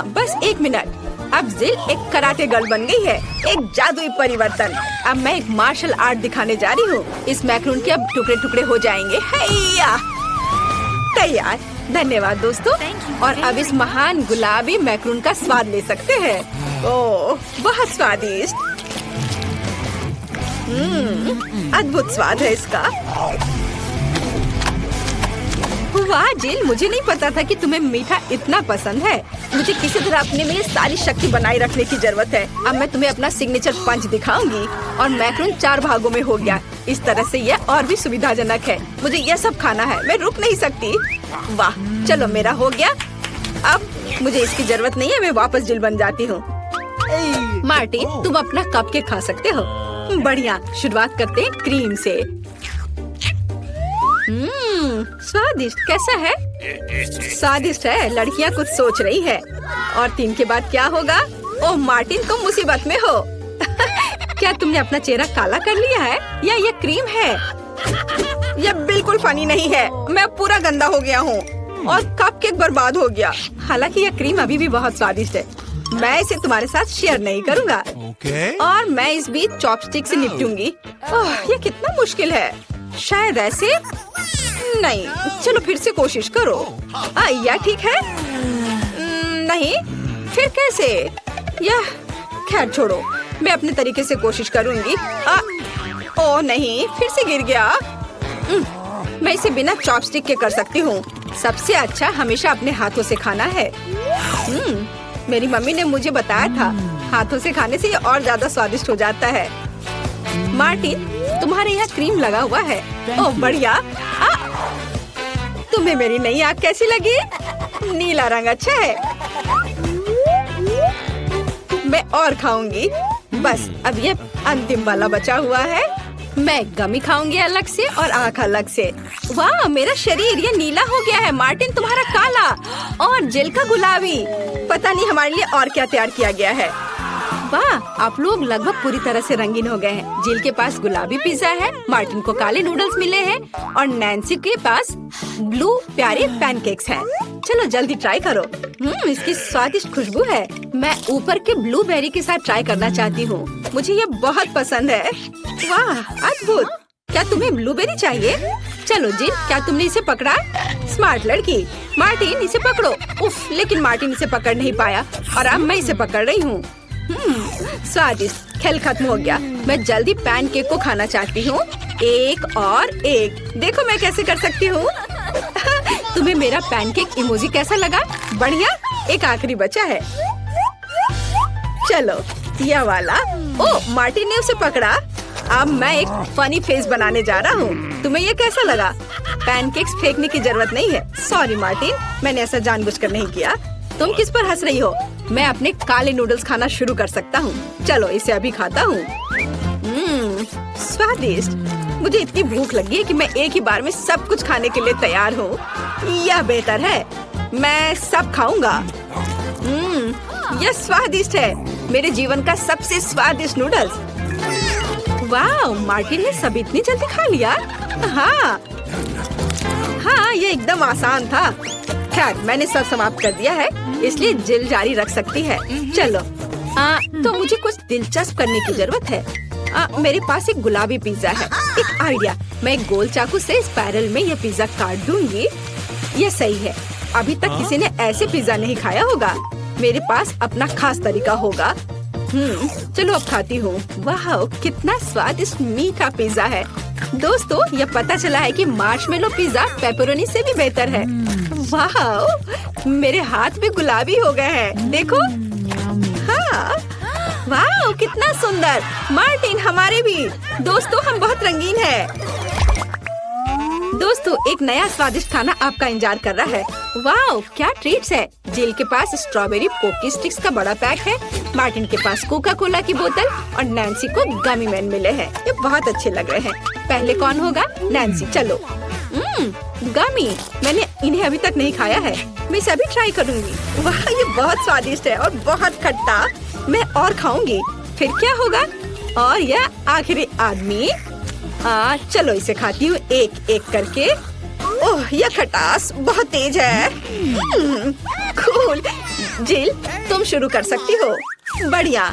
S3: बस एक मिनट। अब जिल एक कराटे गर्ल बन गई है, एक जादुई परिवर्तन। अब मैं एक मार्शल आर्ट दिखाने जा रही हूँ। इस मैक्रून के अब टुकड़े टुकड़े हो जाएंगे। हैया, तैयार। धन्यवाद दोस्तों। और अब इस महान गुलाबी मैक्रून का स्वाद ले सकते हैं। ओह, बहुत स्वादिष्ट। अद्भुत स्वाद है इसका। वाह जिल, मुझे नहीं पता था कि तुम्हें मीठा इतना पसंद है। मुझे किसी तरह अपने में सारी शक्ति बनाए रखने की जरूरत है। अब मैं तुम्हें अपना सिग्नेचर पंच दिखाऊंगी और मैक्रून 4 भागों में हो गया। इस तरह से यह और भी सुविधाजनक है। मुझे यह सब खाना है, मैं रुक नहीं सकती। वाह, चलो मेरा हो गया। अब मुझे इसकी जरूरत नहीं है, मैं वापस जिल बन जाती हूँ। मार्टिन, तुम अपना कपकेक खा सकते हो। बढ़िया, शुरुआत करते हैं क्रीम से। स्वादिष्ट। कैसा है? स्वादिष्ट है। लड़कियाँ कुछ सोच रही है। और 3 के बाद क्या होगा? ओह मार्टिन, तुम मुसीबत में हो। क्या तुमने अपना चेहरा काला कर लिया है या ये क्रीम है? यह बिल्कुल फनी नहीं है। मैं पूरा गंदा हो गया हूँ और कपकेक बर्बाद हो गया। हालांकि यह क्रीम अभी भी बहुत स्वादिष्ट है। मैं इसे तुम्हारे साथ शेयर नहीं करूँगा। और मैं इस बीच चॉपस्टिक से निपटूंगी। ओह, ये कितना मुश्किल है। शायद ऐसे नहीं। चलो फिर से कोशिश करो। यह ठीक है? नहीं, फिर कैसे? यह खैर छोड़ो, मैं अपने तरीके से कोशिश करूंगी। ओह नहीं, फिर से गिर गया। मैं इसे बिना चॉपस्टिक के कर सकती हूँ। सबसे अच्छा हमेशा अपने हाथों से खाना है। मेरी मम्मी ने मुझे बताया था, हाथों से खाने से ये और ज्यादा स्वादिष्ट हो जाता है। मार्टिन, तुम्हारे यहाँ क्रीम लगा हुआ है। ओह बढ़िया। तुम्हें मेरी नई आँख कैसी लगी? नीला रंग अच्छा है। मैं और खाऊंगी। बस अब ये अंतिम वाला बचा हुआ है। मैं गमी खाऊंगी अलग से और आँख अलग से। वाह, मेरा शरीर ये नीला हो गया है। मार्टिन, तुम्हारा काला और जिल का गुलाबी। पता नहीं हमारे लिए और क्या तैयार किया गया है। वाह, आप लोग लगभग पूरी तरह से रंगीन हो गए हैं। जिल के पास गुलाबी पिज्जा है, मार्टिन को काले नूडल्स मिले हैं और नैन्सी के पास ब्लू प्यारे पैनकेक्स हैं। चलो जल्दी ट्राई करो। इसकी स्वादिष्ट खुशबू है। मैं ऊपर के ब्लूबेरी के साथ ट्राई करना चाहती हूँ। मुझे ये बहुत पसंद है। वाह, अद्भुत। क्या तुम्हें ब्लूबेरी चाहिए? चलो जिल, क्या तुमने इसे पकड़ा? स्मार्ट लड़की। मार्टिन, इसे पकड़ो। उफ, लेकिन मार्टिन इसे पकड़ नहीं पाया और अब मैं इसे पकड़ रही हूँ। स्वादिष्ट। खेल खत्म हो गया। मैं जल्दी पैनकेक को खाना चाहती हूँ। एक और एक। देखो मैं कैसे कर सकती हूँ। तुम्हें मेरा पैनकेक इमोजी कैसा लगा? बढ़िया। एक आखिरी बचा है। चलो यह वाला। ओह, मार्टिन ने उसे पकड़ा। अब मैं एक फनी फेस बनाने जा रहा हूँ। तुम्हें ये कैसा लगा? पैनकेक्स फेंकने की जरूरत नहीं है। सॉरी मार्टिन, मैंने ऐसा जानबूझकर नहीं किया। तुम किस पर हंस रही हो? मैं अपने काले नूडल्स खाना शुरू कर सकता हूँ। चलो इसे अभी खाता हूँ। स्वादिष्ट। मुझे इतनी भूख लगी है कि मैं एक ही बार में सब कुछ खाने के लिए तैयार हूँ। यह बेहतर है, मैं सब खाऊंगा। यह स्वादिष्ट है। मेरे जीवन का सबसे स्वादिष्ट नूडल्स। वाह, मार्टिन ने सब इतनी जल्दी खा लिया। हाँ, ये एकदम आसान था। खैर, मैंने सब समाप्त कर दिया है, इसलिए जिल जारी रख सकती है। चलो, तो मुझे कुछ दिलचस्प करने की जरूरत है। मेरे पास एक गुलाबी पिज्जा है। एक आइडिया, मैं एक गोल चाकू से स्पाइरल में यह पिज्जा काट दूंगी। यह सही है। अभी तक किसी ने ऐसे पिज्जा नहीं खाया होगा। मेरे पास अपना खास तरीका होगा। चलो अब खाती हूँ। वाह, कितना स्वादिष्ट मीठा पिज्जा है। दोस्तों, यह पता चला है कि मार्शमेलो पिज्जा पेपरोनी से भी बेहतर है। वाह, मेरे हाथ भी गुलाबी हो गए हैं। देखो। हाँ, वाह, कितना सुंदर। मार्टिन, हमारे भी। दोस्तों, हम बहुत रंगीन हैं। दोस्तों, एक नया स्वादिष्ट खाना आपका इंतजार कर रहा है। वाह, क्या ट्रीट्स है। जिल के पास स्ट्रॉबेरी पोकी स्टिक्स का बड़ा पैक है। मार्टिन के पास कोका कोला की बोतल और नैन्सी को गमी मैन मिले हैं। ये बहुत अच्छे लग रहे हैं। पहले कौन होगा? नैन्सी, चलो। गमी, मैंने इन्हें अभी तक नहीं खाया है। मैं इसे अभी ट्राई करूंगी। वाह, ये बहुत स्वादिष्ट है और बहुत खट्टा। मैं और खाऊंगी। फिर क्या होगा? और यह आखिरी आदमी। चलो इसे खाती हूँ एक एक करके। ओह, यह खटास बहुत तेज है। कूल। जिल, तुम शुरू कर सकती हो। बढ़िया।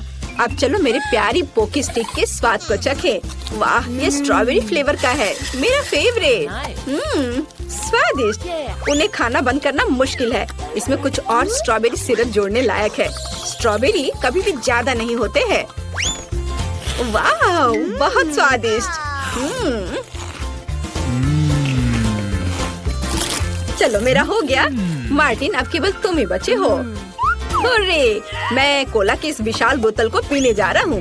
S3: अब चलो मेरे प्यारी पोकी स्टिक के स्वाद को चखें। वाह, ये स्ट्रॉबेरी फ्लेवर का है। मेरा फेवरेट। स्वादिष्ट। उन्हें खाना बंद करना मुश्किल है। इसमें कुछ और स्ट्रॉबेरी सिरप जोड़ने लायक है। स्ट्रॉबेरी कभी भी ज्यादा नहीं होते हैं। वाह, बहुत स्वादिष्ट। चलो, मेरा हो गया। मार्टिन, अब केवल तुम ही बचे हो। हुर्रे, मैं कोला की इस विशाल बोतल को पीने जा रहा हूँ।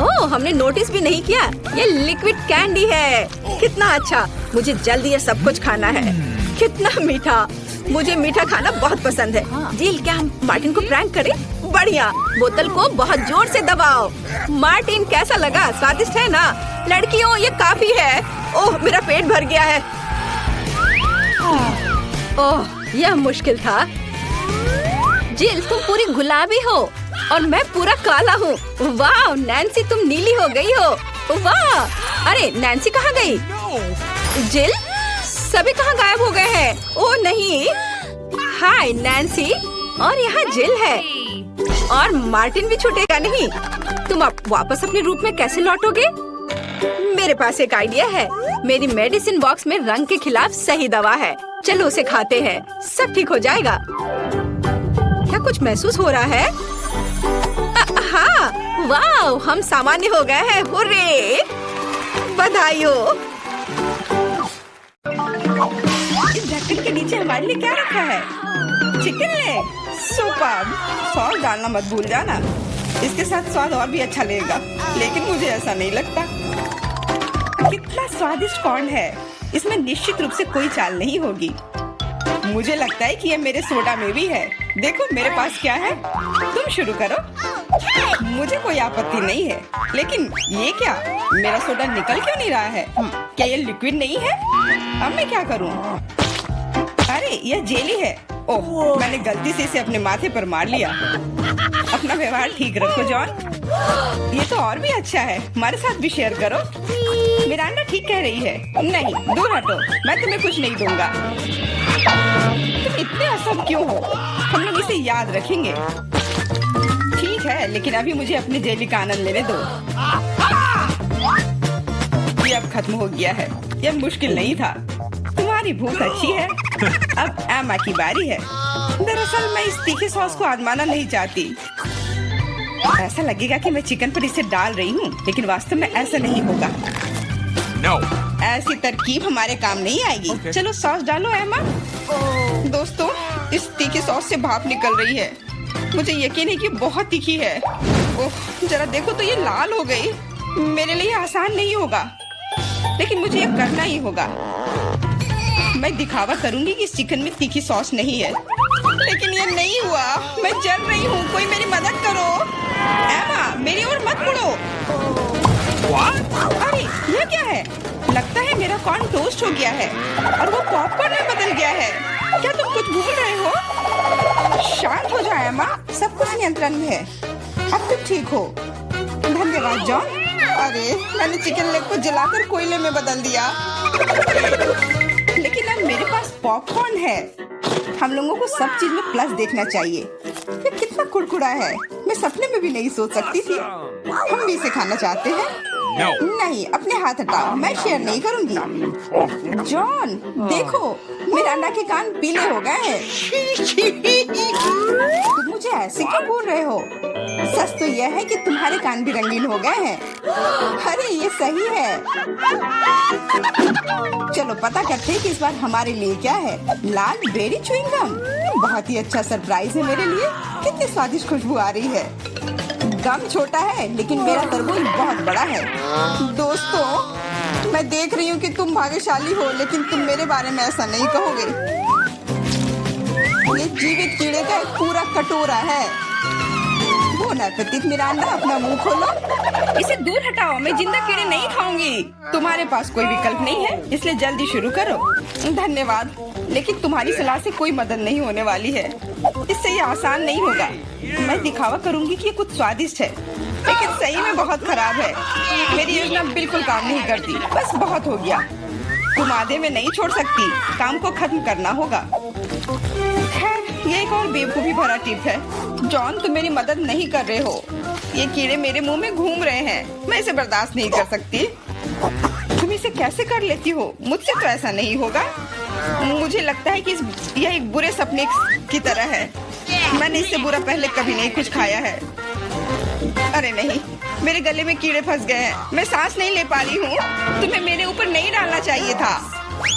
S3: ओह, हमने नोटिस भी नहीं किया। ये लिक्विड कैंडी है। कितना अच्छा। मुझे जल्दी ये सब कुछ खाना है। कितना मीठा। मुझे मीठा खाना बहुत पसंद है। जिल, क्या हम मार्टिन को प्रैंक करें? बढ़िया। बोतल को बहुत जोर से दबाओ। मार्टिन, कैसा लगा? स्वादिष्ट है ना? लड़कियों, ये काफी है। ओह, मेरा पेट भर गया है। ओह, यह मुश्किल था। जिल, तुम पूरी गुलाबी हो और मैं पूरा काला हूँ। वाह, नैन्सी, तुम नीली हो गई हो। वाह, अरे नैन्सी कहाँ गई? जिल, सभी कहाँ गायब हो गए हैं? ओह नहीं। हाय नैन्सी, और यहाँ जिल है। और मार्टिन भी छूटेगा नहीं। तुम अब वापस अपने रूप में कैसे लौटोगे? मेरे पास एक आइडिया है। मेरी मेडिसिन बॉक्स में रंग के खिलाफ सही दवा है। चलो उसे खाते हैं, सब ठीक हो जाएगा। क्या कुछ महसूस हो रहा है? हाँ, वाह, हम सामान्य हो गए हैं। हुर्रे, बधाई हो। इस जैकेट के नीचे हमारे लिए क्या रखा है? चिकन ले। सुपर। सॉस डालना मत भूल जाना। इसके साथ स्वाद और भी अच्छा लगेगा, लेकिन मुझे ऐसा नहीं लगता। कितना स्वादिष्ट कॉर्न है। इसमें निश्चित रूप से कोई चाल नहीं होगी। मुझे लगता है कि ये मेरे सोडा में भी है। देखो मेरे पास क्या है। तुम शुरू करो। मुझे कोई आपत्ति नहीं है, लेकिन ये क्या? मेरा सोडा निकल क्यों नहीं रहा है? क्या ये लिक्विड नहीं है? अब मैं क्या करूं? अरे, यह जेली है। ओह, मैंने गलती से इसे अपने माथे पर मार लिया। अपना व्यवहार ठीक रखो जॉन। ये तो और भी अच्छा है। हमारे साथ भी शेयर करो। मिरांडा ठीक कह रही है। नहीं, दूर हटो। मैं तुम्हें कुछ नहीं दूंगा। तुम इतने असम क्यों हो? हम लोग इसे याद रखेंगे। ठीक है, लेकिन अभी मुझे अपने जेली का आनंद लेने दो। ये अब खत्म हो गया है। यह मुश्किल नहीं था। तुम्हारी भूख अच्छी है। अब एमा की बारी है। दरअसल मैं इस तीखे सॉस को आजमाना नहीं चाहती। ऐसा लगेगा कि मैं चिकन पर इसे डाल रही हूँ, लेकिन वास्तव में ऐसा नहीं होगा।
S2: No.
S1: ऐसी तरकीब हमारे काम नहीं आएगी।
S2: Okay.
S1: चलो सॉस डालो एमा। दोस्तों, इस तीखी सॉस से भाप निकल रही है। मुझे यकीन है कि बहुत तीखी है। ओह, जरा देखो तो ये लाल हो गई। मेरे लिए आसान नहीं होगा, लेकिन मुझे ये करना ही होगा। मैं दिखावा करूंगी कि इस चिकन में तीखी सॉस नहीं है, लेकिन ये नहीं हुआ। मैं जल रही हूँ। कोई मेरी मदद करो। एमा, मेरी ओर मत मुड़ो। अरे, यह क्या है? लगता है मेरा कॉर्न टोस्ट हो गया है और वो पॉपकॉर्न में बदल गया है। क्या तुम कुछ भूल रहे हो? शांत हो जाओ एमा, सब कुछ नियंत्रण में है। अब तुम ठीक हो। धन्यवाद जॉन। अरे, मैंने चिकन लेग को जलाकर कोयले में बदल दिया। लेकिन अब मेरे पास पॉपकॉर्न है। हम लोगों को सब चीज में प्लस देखना चाहिए। ये कितना कुड़कुड़ा है। मैं सपने में भी नहीं सोच सकती थी। हम भी इसे खाना चाहते हैं। नहीं, अपने हाथ हटाओ, मैं शेयर नहीं करूंगी। जॉन, देखो, मिरांडा के कान पीले हो गए हैं। तुम मुझे ऐसे क्यों बोल रहे हो? सच तो यह है कि तुम्हारे कान भी रंगीन हो गए हैं। अरे ये सही है। चलो पता करते हैं कि इस बार हमारे लिए क्या है। लाल बेरी च्युइंगम, बहुत ही अच्छा सरप्राइज है मेरे लिए। कितनी स्वादिष्ट खुशबू आ रही है। गम छोटा है लेकिन मेरा तरबूज बहुत बड़ा है। दोस्तों, मैं देख रही हूँ कि तुम भाग्यशाली हो, लेकिन तुम मेरे बारे में ऐसा नहीं कहोगे। ये जीवित कीड़े का एक पूरा कटोरा है। बोन एपेटिट मिरांडा, अपना मुंह खोलो। इसे दूर हटाओ, मैं जिंदा कीड़े नहीं खाऊंगी। तुम्हारे पास कोई विकल्प नहीं है, इसलिए जल्दी शुरू करो। धन्यवाद, लेकिन तुम्हारी सलाह से कोई मदद नहीं होने वाली है। इससे ये आसान नहीं होगा। मैं दिखावा करूंगी कि ये कुछ स्वादिष्ट है, लेकिन सही में बहुत खराब है। मेरी योजना बिल्कुल काम नहीं करती। बस बहुत हो गया। तुम आधे में नहीं छोड़ सकती, काम को खत्म करना होगा। ये एक और बेवकूफी भरा टिप है। जॉन, तुम मेरी मदद नहीं कर रहे हो। ये कीड़े मेरे मुंह में घूम रहे हैं। मैं इसे बर्दाश्त नहीं कर सकती। तुम इसे कैसे कर लेती हो? मुझसे तो ऐसा नहीं होगा। मुझे लगता है कि यह एक बुरे सपने की तरह है। मैंने इससे बुरा पहले कभी नहीं कुछ खाया है। अरे नहीं, मेरे गले में कीड़े फंस गए हैं। मैं सांस नहीं ले पा रही हूँ। तुम्हें मेरे ऊपर नहीं डालना चाहिए था।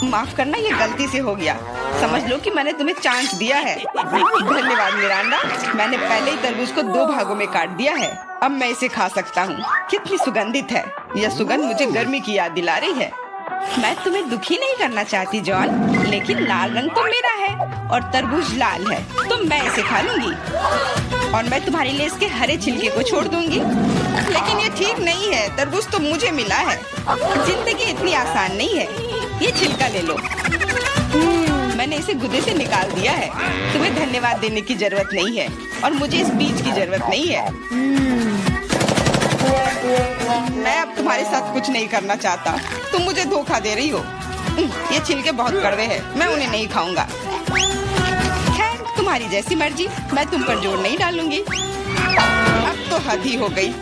S1: माफ करना, ये गलती से हो गया। समझ लो कि मैंने तुम्हें चांस दिया है। धन्यवाद मिरांडा, मैंने पहले ही तरबूज को 2 भागों में काट दिया है। अब मैं इसे खा सकता हूँ। कितनी सुगंधित है। यह सुगंध मुझे गर्मी की याद दिला रही है। मैं तुम्हें दुखी नहीं करना चाहती जॉन, लेकिन लाल रंग तो मेरा है और तरबूज लाल है, तो मैं इसे खा लूंगी। और मैं तुम्हारे लिए इसके हरे छिलके को छोड़ दूंगी। लेकिन ये ठीक नहीं है। तरबूज तो मुझे मिला है। जिंदगी इतनी आसान नहीं है। ये छिलका ले लो। मैंने इसे गुदे से निकाल दिया है। तुम्हें धन्यवाद देने की जरूरत नहीं है और मुझे इस बीज की जरूरत नहीं है। मैं अब तुम्हारे साथ कुछ नहीं करना चाहता। तुम मुझे धोखा दे रही हो। ये छिलके बहुत कड़वे हैं, मैं उन्हें नहीं खाऊंगा। खैर, तुम्हारी जैसी मर्जी, मैं तुम पर जोर नहीं डालूंगी। अब तो हद ही हो गई।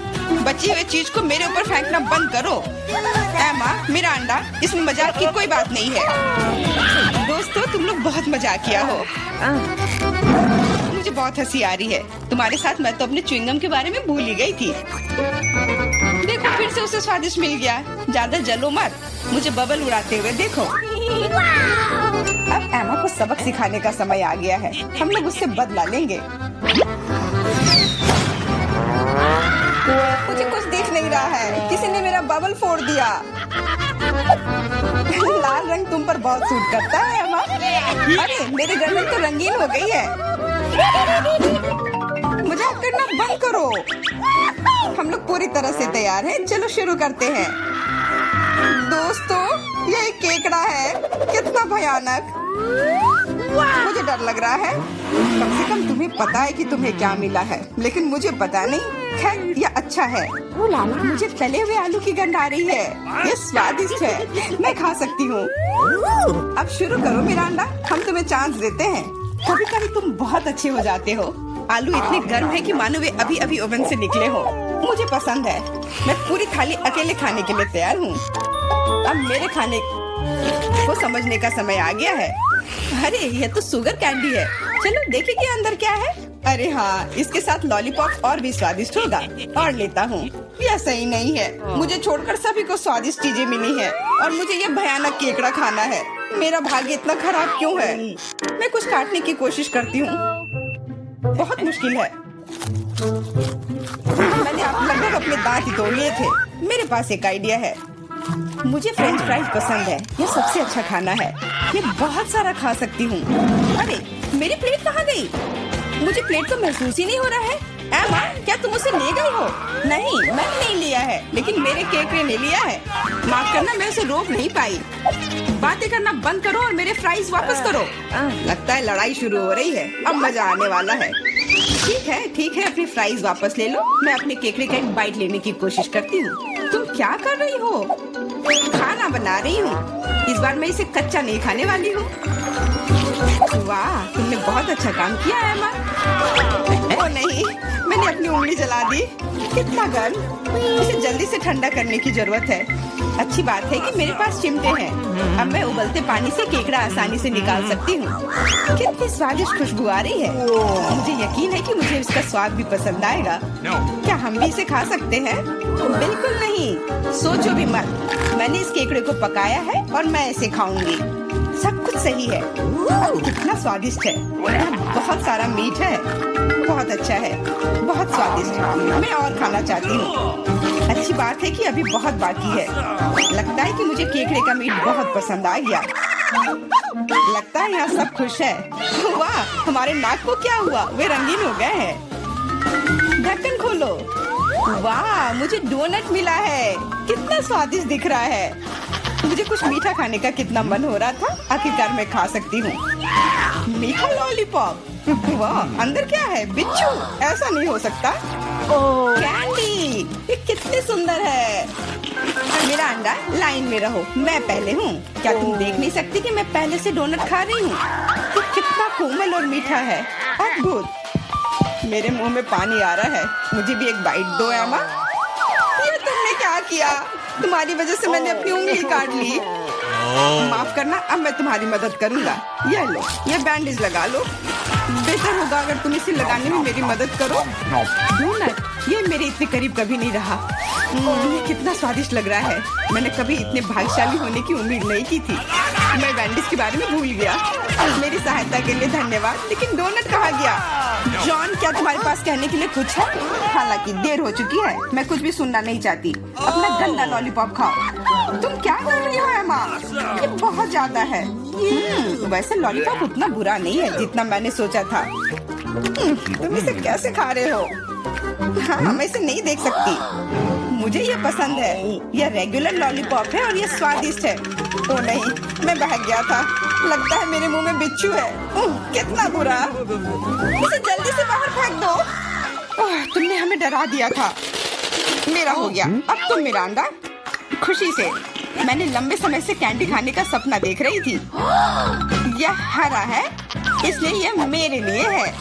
S1: बची हुई चीज को मेरे ऊपर फेंकना बंद करो। एमा, मिरांडा, इसमें मजाक की कोई बात नहीं है। दोस्तों, तुम लोग बहुत मजाक किया हो। मुझे बहुत हंसी आ रही है। तुम्हारे साथ मैं तो अपने च्युइंगम के बारे में भूल ही गई थी। देखो, फिर से उसे स्वादिष्ट मिल गया। ज्यादा जलो मत, मुझे बबल उड़ाते हुए देखो। अब एमा को सबक सिखाने का समय आ गया है। हम लोग उससे बदला लेंगे। मुझे कुछ दिख नहीं रहा है। किसी ने मेरा बबल फोड़ दिया। लाल रंग तुम पर बहुत सूट करता है एमा। अरे, मेरी गर्दन तो रंगीन हो गई है। मजाक करना बंद करो। हम लोग पूरी तरह से तैयार हैं। चलो शुरू करते हैं। दोस्तों, ये एक केकड़ा है। कितना भयानक। मुझे डर लग रहा है। कम से कम तुम्हें पता है कि तुम्हें क्या मिला है, लेकिन मुझे पता नहीं। खैर, ये अच्छा है। मुझे तले हुए आलू की गंध आ रही है। ये स्वादिष्ट है, मैं खा सकती हूँ। अब शुरू करो मिरांडा, हम तुम्हें चांस देते हैं। कभी कभी तुम बहुत अच्छे हो जाते हो। आलू इतने गर्म है कि मानो वे अभी अभी ओवन से निकले हो। मुझे पसंद है। मैं पूरी थाली अकेले खाने के लिए तैयार हूँ। अब मेरे खाने को समझने का समय आ गया है। अरे, ये तो शुगर कैंडी है। चलो देखें कि अंदर क्या है। अरे हाँ, इसके साथ लॉलीपॉप और भी स्वादिष्ट होगा। और लेता हूँ। यह सही नहीं है। मुझे छोड़कर सभी को स्वादिष्ट चीजें मिली हैं और मुझे यह भयानक केकड़ा खाना है। मेरा भाग्य इतना खराब क्यों है? मैं कुछ काटने की कोशिश करती हूँ। बहुत मुश्किल है। मैंने लगभग अपने दांत ही तोड़ लिए थे। मेरे पास एक आइडिया है। मुझे फ्रेंच फ्राइज पसंद है। यह सबसे अच्छा खाना है। मैं बहुत सारा खा सकती हूँ। अरे, मेरी प्लेट कहाँ गई? मुझे प्लेट तो महसूस ही नहीं हो रहा है। एमा, क्या तुम उसे ले गई हो? नहीं, मैंने नहीं लिया है, लेकिन मेरे केकड़े ने लिया है। माफ करना, मैं उसे रोक नहीं पाई। बातें करना बंद करो और मेरे फ्राइज वापस करो। लगता है लड़ाई शुरू हो रही है। अब मजा आने वाला है। ठीक है, अपनी फ्राइज वापस ले लो। मैं अपने केकड़े का एक बाइट लेने की कोशिश करती हूँ। तुम क्या कर रही हो? खाना बना रही हूँ। इस बार मैं इसे कच्चा नहीं खाने वाली हूँ। वाह, तुमने बहुत अच्छा काम किया है एमा। ओ नहीं, मैंने अपनी उंगली जला दी। कितना गर्म, इसे जल्दी से ठंडा करने की जरूरत है। अच्छी बात है कि मेरे पास चिमटे हैं। अब मैं उबलते पानी से केकड़ा आसानी से निकाल सकती हूँ। कितनी स्वादिष्ट खुशबू आ रही है। मुझे यकीन है कि मुझे इसका स्वाद भी पसंद आएगा। क्या हम भी इसे खा सकते हैं? बिल्कुल नहीं, सोचो भी मत। मैंने इस केकड़े को पकाया है और मैं इसे खाऊंगी। सब कुछ सही है। कितना स्वादिष्ट है। बहुत सारा मीठ है। बहुत अच्छा है, बहुत स्वादिष्ट है। मैं और खाना चाहती हूँ। अच्छी बात है कि अभी बहुत बाकी है। लगता है कि मुझे केकड़े का मीट बहुत पसंद आ गया। लगता है यहाँ सब खुश है। वाह, हमारे नाक को क्या हुआ? वे रंगीन हो गए हैं। ढक्कन खोलो। वाह, मुझे डोनट मिला है। कितना स्वादिष्ट दिख रहा है। मुझे कुछ मीठा खाने का कितना मन हो रहा था। आखिरकार मैं खा सकती हूँ। मीठा लॉलीपॉप। वाह, अंदर क्या है? बिच्छू? ऐसा नहीं हो सकता। कैंडी, ये कितनी सुंदर है। मेरा अंडा, लाइन में रहो। मैं पहले हूँ। क्या तुम देख नहीं सकती कि मैं पहले से डोनट खा रही हूँ? ये कितना कोमल और मीठा है। अद्भुत। मेरे मुंह में पानी आ रहा है। मुझे भी एक बाइट दो एमा। ये तुमने क्या किया? तुम्हारी वजह से मैंने अपनी उंगली काट ली। माफ करना, अब मैं तुम्हारी मदद करूंगा। ये लो, ये बैंडेज लगा लो। बेहतर होगा अगर तुम इसे लगाने में मेरी मदद करो। डोनट, ये मेरे इतने करीब कभी नहीं रहा। ये कितना स्वादिष्ट लग रहा है। मैंने कभी इतने भाग्यशाली होने की उम्मीद नहीं की थी। मैं बैंडेज के बारे में भूल गया। मेरी सहायता के लिए धन्यवाद। लेकिन डोनट कहाँ गया? जॉन, क्या तुम्हारे पास कहने के लिए कुछ है? हालांकि देर हो चुकी है। मैं कुछ भी सुनना नहीं चाहती। अपना गंदा लॉलीपॉप खाओ। तुम क्या कर रही हो एमा? ये बहुत ज्यादा है। वैसे लॉलीपॉप उतना बुरा नहीं है जितना मैंने सोचा था। तुम इसे कैसे खा रहे हो? हाँ, मैं इसे नहीं देख सकती। मुझे ये पसंद है। यह रेगुलर लॉलीपॉप है और ये स्वादिष्ट है। ओ नहीं, मैं बहक गया था। लगता है मेरे मुंह में बिच्छू है। कितना बुरा। इसे जल्दी से बाहर फेंक दो। तुमने हमें डरा दिया था। मेरा हो गया। अब तुम मेरा अंडा। खुशी से। मैंने लंबे समय से कैंडी खाने का सपना देख रही थी। यह हरा है, इसलिए यह मेरे लिए है।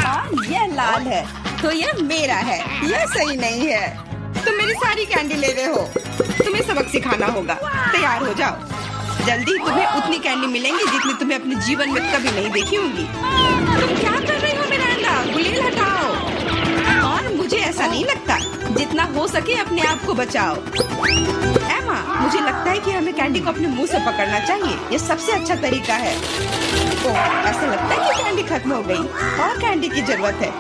S1: और यह लाल है, तो यह मेरा है। यह सही नहीं है। तुम मेरी सारी कैंडी ले रहे हो। तुम्हें सबक सिखाना होगा। तैयार हो जाओ। जल्दी तुम्हें उतनी कैंडी मिलेंगी जितनी तुम्हें अपने जीवन में कभी नहीं देखी होंगी। तुम क्या कर रही हो मेरा अंडा? गुलेल हटाओ। और मुझे ऐसा नहीं लगता। जितना हो सके अपने आप को बचाओ। एमा, मुझे लगता है कि हमें कैंडी को अपने मुंह से पकड़ना चाहिए। ये सबसे अच्छा तरीका है। ओह, ऐसा लगता है कि कैंडी खत्म हो गई। और कैंडी की जरूरत है।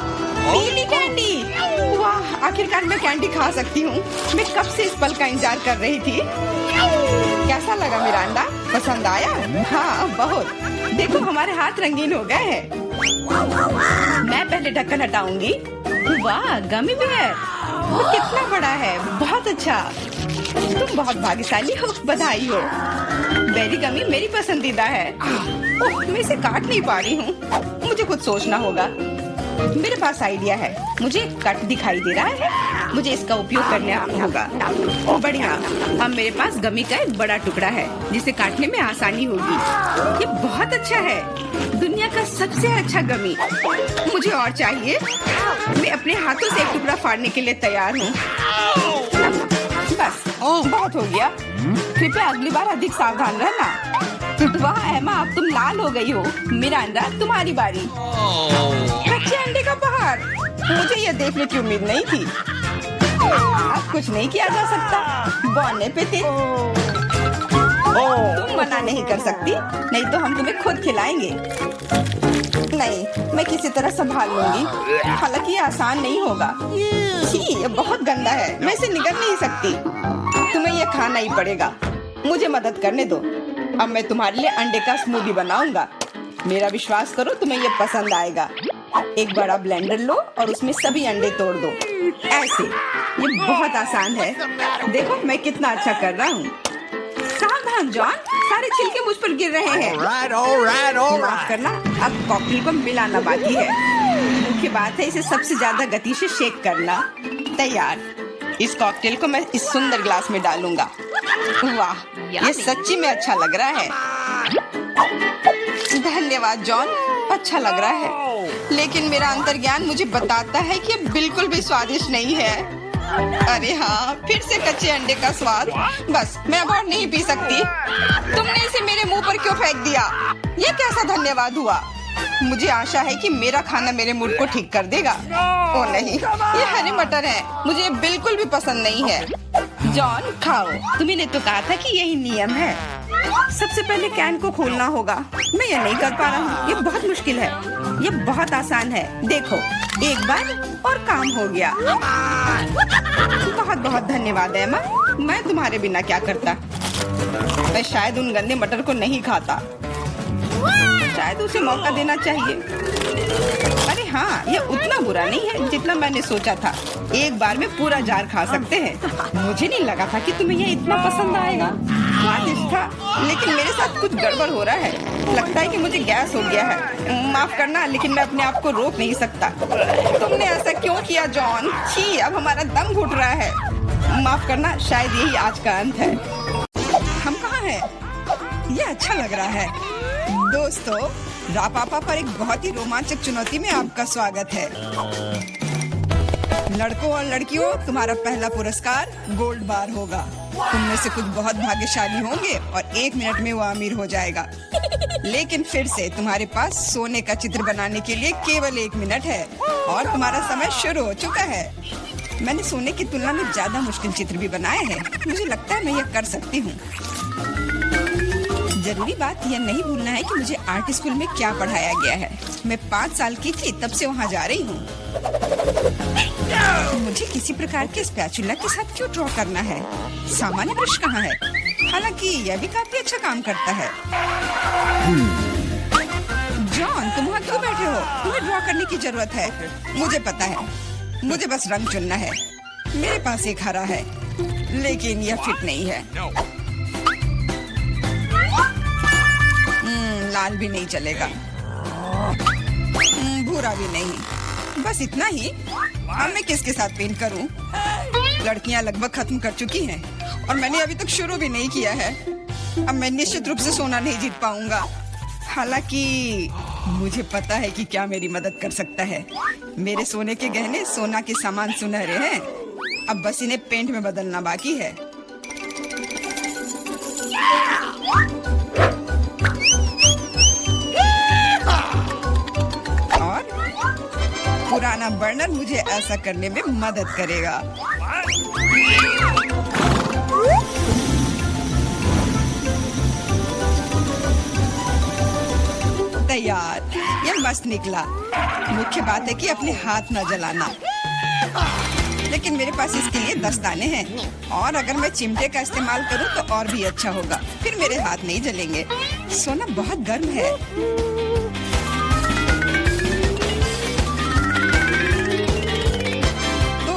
S1: पीली कैंडी। वाह, आखिरकार मैं कैंडी खा सकती हूँ। मैं कब से इस पल का इंतजार कर रही थी। कैसा लगा मेरा अंडा? पसंद आया? हाँ, बहुत। देखो, हमारे हाथ रंगीन हो गए हैं। मैं पहले ढक्कन हटाऊंगी। वाह, गमी बेयर। वो कितना बड़ा है। बहुत अच्छा। तुम बहुत भाग्यशाली हो। बधाई हो। बेरी गमी मेरी पसंदीदा है। ओह, मैं इसे काट नहीं पा रही हूँ। मुझे कुछ सोचना होगा। मेरे पास आइडिया है। मुझे कट दिखाई दे रहा है। मुझे इसका उपयोग करना होगा। बढ़िया। अब मेरे पास गमी का एक बड़ा टुकड़ा है जिसे काटने में आसानी होगी। ये बहुत अच्छा है। दुनिया का सबसे अच्छा गमी। मुझे और चाहिए। मैं अपने हाथों से एक टुकड़ा फाड़ने के लिए तैयार हूँ। बस, बहुत हो गया। कृपया अगली बार अधिक सावधान रहना। वाह एमा, अब तुम लाल हो गई हो। मिरांडा, तुम्हारी बारी। कच्चे अंडे का पहाड़। मुझे ये देखने की उम्मीद नहीं थी। अब कुछ नहीं किया जा सकता। बौने पे थे। तुम मना नहीं कर सकती। नहीं तो हम तुम्हें खुद खिलाएंगे। नहीं, मैं किसी तरह संभाल लूंगी। हालांकि ये आसान नहीं होगा। छी, ये बहुत गंदा है। मैं इसे निगल नहीं सकती। तुम्हें ये खाना ही पड़ेगा। मुझे मदद करने दो। अब मैं तुम्हारे लिए अंडे का स्मूदी बनाऊंगा। मेरा विश्वास करो, तुम्हें ये पसंद आएगा। एक बड़ा ब्लेंडर लो और उसमें सभी अंडे तोड़ दो। ऐसे। ये बहुत आसान है। देखो मैं कितना अच्छा कर रहा हूँ। सावधान जॉन, सारे छिलके मुझ पर गिर रहे हैं। माफ करना, अब कॉकटेल को मिलाना बाकी है। मुख्य बात है इसे सबसे ज्यादा गति से शेक करना। तैयार। इस कॉकटेल को मैं इस सुंदर ग्लास में डालूंगा। वाह, ये सच्ची में अच्छा लग रहा है। धन्यवाद जॉन, अच्छा लग रहा है, लेकिन मेरा अंतर्ज्ञान मुझे बताता है कि ये बिल्कुल भी स्वादिष्ट नहीं है। अरे हाँ, फिर से कच्चे अंडे का स्वाद। बस मैं अब और नहीं पी सकती। तुमने इसे मेरे मुंह पर क्यों फेंक दिया? ये कैसा धन्यवाद हुआ? मुझे आशा है कि मेरा खाना मेरे मूड को ठीक कर देगा। ओ नहीं, ये हरे मटर है, मुझे बिल्कुल भी पसंद नहीं है। जॉन खाओ, तुम्ही ने तो कहा था कि यही नियम है। सबसे पहले कैन को खोलना होगा। मैं ये नहीं कर पा रहा हूँ, ये बहुत मुश्किल है। ये बहुत आसान है, देखो एक बार और काम हो गया। बहुत बहुत धन्यवाद एमा, मैं तुम्हारे बिना क्या करता। मैं शायद उन गंदे मटर को नहीं खाता, शायद उसे मौका देना चाहिए। अरे हाँ, ये उतना बुरा नहीं है जितना मैंने सोचा था। एक बार में पूरा जार खा सकते हैं। मुझे नहीं लगा था कि तुम्हें ये इतना पसंद आएगा। स्वादिष्ट था, लेकिन मेरे साथ कुछ गड़बड़ हो रहा है। लगता है कि मुझे गैस हो गया है। माफ करना, लेकिन मैं अपने आप को रोक नहीं सकता। तुमने ऐसा क्यों किया जॉन? छी, अब हमारा दम घुट रहा है। माफ करना, शायद यही आज का अंत है। हम कहाँ हैं? ये अच्छा लग रहा है। दोस्तों, रापापा पर एक बहुत ही रोमांचक चुनौती में आपका स्वागत है। लड़कों और लड़कियों, तुम्हारा पहला पुरस्कार गोल्ड बार होगा। तुम में से कुछ बहुत भाग्यशाली होंगे और 1 मिनट में वो अमीर हो जाएगा। लेकिन फिर से तुम्हारे पास सोने का चित्र बनाने के लिए केवल 1 मिनट है और तुम्हारा समय शुरू हो चुका है। मैंने सोने की तुलना में ज्यादा मुश्किल चित्र भी बनाए हैं। मुझे लगता है मैं यह कर सकती हूँ। जरूरी बात यह नहीं भूलना है कि मुझे आर्ट स्कूल में क्या पढ़ाया गया है। मैं 5 साल की थी तब से वहाँ जा रही हूँ। मुझे किसी प्रकार के स्पैचुला के साथ क्यों ड्रॉ करना है? सामान्य ब्रश कहाँ है? हालांकि यह भी काफी अच्छा काम करता है। जॉन, तुम वहाँ क्यों बैठे हो? तुम्हें ड्रॉ करने की जरूरत है। मुझे पता है, मुझे बस रंग चुनना है। मेरे पास एक हरा है, लेकिन यह फिट नहीं है। लाल भी नहीं चलेगा, भूरा भी नहीं। बस इतना ही। अब मैं किसके साथ पेंट करूं? लड़कियां लगभग खत्म कर चुकी हैं और मैंने अभी तक शुरू भी नहीं किया है। अब मैं निश्चित रूप से सोना नहीं जीत पाऊंगा। हालांकि मुझे पता है कि क्या मेरी मदद कर सकता है। मेरे सोने के गहने सोना के समान सुनहरे हैं। अब बस इन्हें पेंट में बदलना बाकी है। पुराना बर्नर मुझे ऐसा करने में मदद करेगा। तैयार, यह मस्त निकला। मुख्य बात है कि अपने हाथ न जलाना। लेकिन मेरे पास इसके लिए दस्ताने हैं और अगर मैं चिमटे का इस्तेमाल करूं तो और भी अच्छा होगा। फिर मेरे हाथ नहीं जलेंगे। सोना बहुत गर्म है।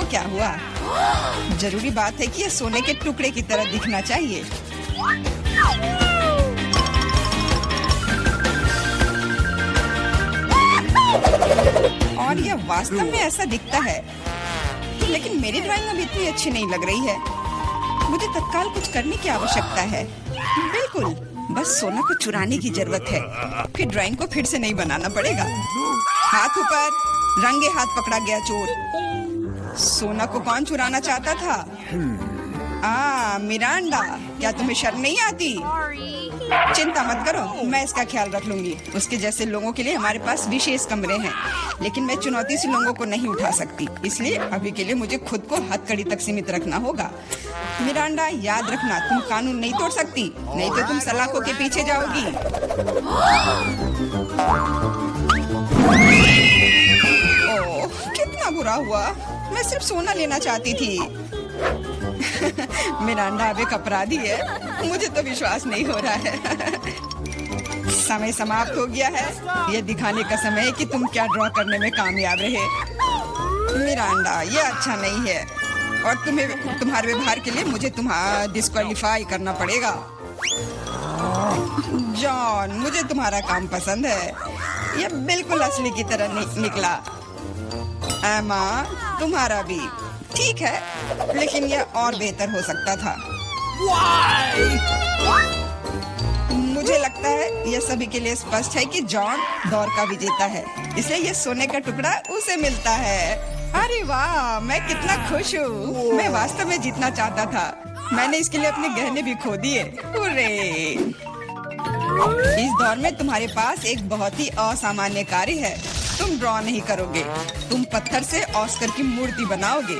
S1: क्या हुआ? जरूरी बात है कि यह सोने के टुकड़े की तरह दिखना चाहिए। और यह वास्तव में ऐसा दिखता है। लेकिन मेरी ड्राइंग अब इतनी अच्छी नहीं लग रही है। मुझे तत्काल कुछ करने की आवश्यकता है। बिल्कुल, बस सोना को चुराने की जरूरत है। फिर ड्राइंग को फिर से नहीं बनाना पड़ेगा। हाथ ऊपर, रंगे हाथ पकड़ा गया चोर। सोना को कौन चुराना चाहता था? मिरांडा, क्या तुम्हें शर्म नहीं आती? चिंता मत करो, मैं इसका ख्याल रख लूंगी। उसके जैसे लोगों के लिए हमारे पास विशेष कमरे हैं, लेकिन मैं चुनौती से लोगों को नहीं उठा सकती। इसलिए अभी के लिए मुझे खुद को हथकड़ी तक सीमित रखना होगा। मिरांडा, याद रखना, तुम कानून नहीं तोड़ सकती, नहीं तो तुम सलाखों के पीछे जाओगी। ओह, कितना बुरा हुआ। मैं सिर्फ सोना लेना चाहती थी। मिरांडा अब एक अपराधी है। मुझे तो विश्वास नहीं हो रहा है। समय समाप्त हो गया है। यह दिखाने का समय है कि तुम क्या ड्रॉ करने में कामयाब रहे। मिरांडा, यह अच्छा नहीं है और तुम्हारे व्यवहार के लिए मुझे तुम्हारा डिस्क्वालीफाई करना पड़ेगा। जॉन, मुझे तुम्हारा काम पसंद है। यह बिल्कुल असली की तरह निकला। एमा, तुम्हारा भी ठीक है, लेकिन यह और बेहतर हो सकता था। मुझे लगता है यह सभी के लिए स्पष्ट है कि जॉन दौड़ का विजेता है, इसलिए ये सोने का टुकड़ा उसे मिलता है। अरे वाह, मैं कितना खुश हूँ। मैं वास्तव में जीतना चाहता था। मैंने इसके लिए अपने गहने भी खो दिए। हुर्रे! इस दौर में तुम्हारे पास एक बहुत ही असामान्य कार्य है। तुम ड्रॉ नहीं करोगे, तुम पत्थर से ऑस्कर की मूर्ति बनाओगे।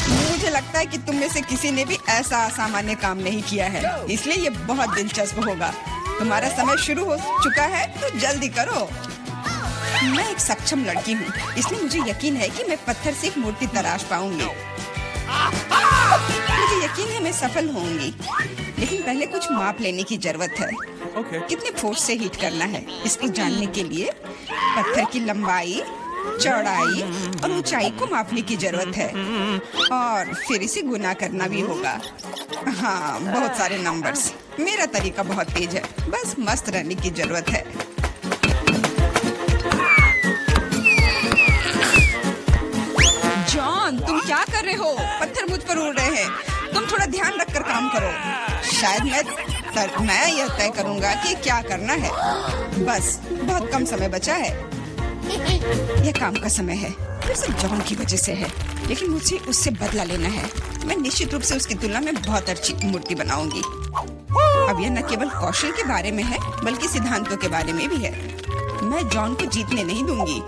S1: मुझे लगता है कि तुम में से किसी ने भी ऐसा असामान्य काम नहीं किया है, इसलिए ये बहुत दिलचस्प होगा। तुम्हारा समय शुरू हो चुका है, तो जल्दी करो। मैं एक सक्षम लड़की हूँ, इसलिए मुझे यकीन है कि मैं पत्थर से एक मूर्ति तराश पाऊंगी। मुझे यकीन है मैं सफल होंगी, लेकिन पहले कुछ माप लेने की जरूरत है।
S2: Okay.
S1: कितने फोर्स से हीट करना है, इसको जानने के लिए पत्थर की लंबाई, चौड़ाई और ऊंचाई को मापने की जरूरत है, और फिर इसे गुना करना भी होगा। हाँ, बहुत सारे नंबर्स। मेरा तरीका बहुत तेज है, बस मस्त रहने की जरूरत है। जॉन, तुम क्या कर रहे हो? पत्थर मुझ पर उड़ रहे हैं। तुम थोड़ा ध्यान रखकर काम करो। शायद मैं यह तय करूंगा कि क्या करना है। बस बहुत कम समय बचा है। यह काम का समय है, फिर से जॉन की वजह से है, लेकिन मुझे उससे बदला लेना है। मैं निश्चित रूप से उसकी तुलना में बहुत अच्छी मूर्ति बनाऊंगी। अब यह न केवल कौशल के बारे में है, बल्कि सिद्धांतों के बारे में भी है। मैं जॉन को जीतने नहीं दूंगी।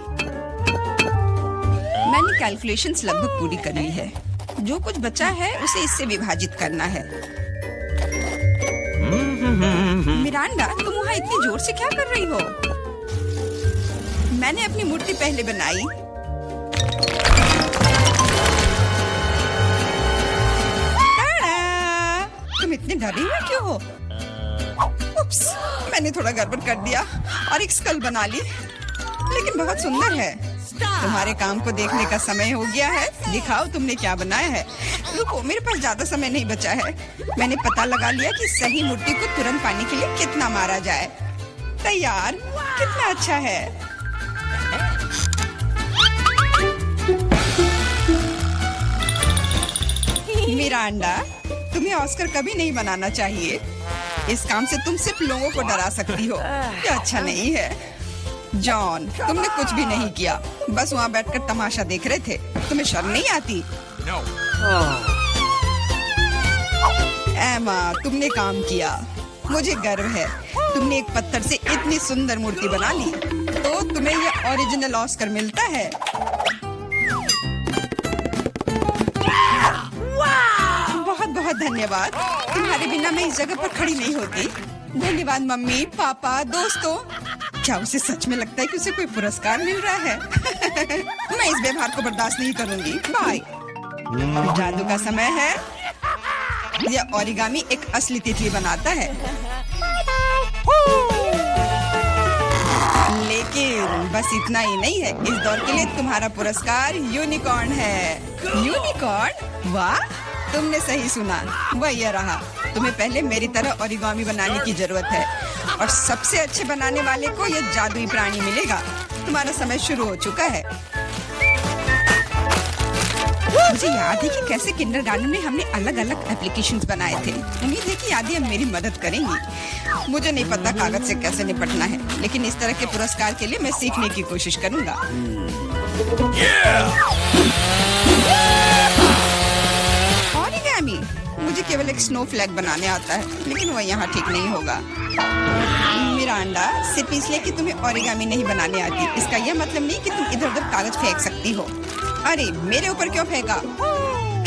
S1: मैंने कैलकुलेशंस लगभग पूरी कर ली है। जो कुछ बचा है उसे इससे विभाजित करना है। मिरांडा, तुम वहाँ इतनी जोर से क्या कर रही हो? मैंने अपनी मूर्ति पहले बनाई। टाड़ा! तुम इतने डरे हुए क्यों हो? उप्स, मैंने थोड़ा गड़बड़ कर दिया और एक स्कल बना ली, लेकिन बहुत सुंदर है। तुम्हारे काम को देखने का समय हो गया है। दिखाओ तुमने क्या बनाया है। रुको, मेरे पास ज्यादा समय नहीं बचा है। मैंने पता लगा लिया कि सही मूर्ति को तुरंत पाने के लिए कितना मारा जाए। तैयार? कितना अच्छा है। मिरांडा, तुम्हें ऑस्कर कभी नहीं बनाना चाहिए। इस काम से तुम सिर्फ लोगों को डरा सकती हो। यह अच्छा नहीं है। जॉन, तुमने कुछ भी नहीं किया, बस वहाँ बैठकर तमाशा देख रहे थे। तुम्हें शर्म नहीं आती?
S2: No.
S1: एमा, तुमने काम किया। मुझे गर्व है। तुमने एक पत्थर से इतनी सुंदर मूर्ति बना ली, तो तुम्हें यह ओरिजिनल ऑस्कर मिलता है। बहुत बहुत धन्यवाद। तुम्हारे बिना मैं इस जगह पर खड़ी नहीं होती। धन्यवाद मम्मी, पापा, दोस्तों। क्या उसे सच में लगता है कि उसे कोई पुरस्कार मिल रहा है? मैं इस व्यवहार को बर्दाश्त नहीं करूंगी। बाय। जादू का समय है। यह ओरिगामी एक असली तितली बनाता है, लेकिन बस इतना ही नहीं है। इस दौर के लिए तुम्हारा पुरस्कार यूनिकॉर्न है। यूनिकॉर्न? वाह, तुमने सही सुना। वह यह रहा। तुम्हें पहले मेरी तरह ओरिगामी बनाने की जरूरत है, और सबसे अच्छे बनाने वाले को यह जादुई प्राणी मिलेगा। तुम्हारा समय शुरू हो चुका है। मुझे याद है कि कैसे किंडरगार्टन में हमने अलग अलग एप्लीकेशंस बनाए थे। उम्मीद है कि यादें अब मेरी मदद करेंगी। मुझे नहीं पता कागज से कैसे निपटना है, लेकिन इस तरह के पुरस्कार के लिए मैं सीखने की कोशिश करूंगा। ओरिगामी, मुझे केवल एक स्नोफ्लैक बनाने आता है, लेकिन वह यहाँ ठीक नहीं होगा। मिरांडा, सिर्फ इसलिए कि तुम्हें ओरिगामी नहीं बनाने आती, इसका यह मतलब नहीं कि तुम इधर उधर कागज फेंक सकती हो। अरे, मेरे ऊपर क्यों फेंका?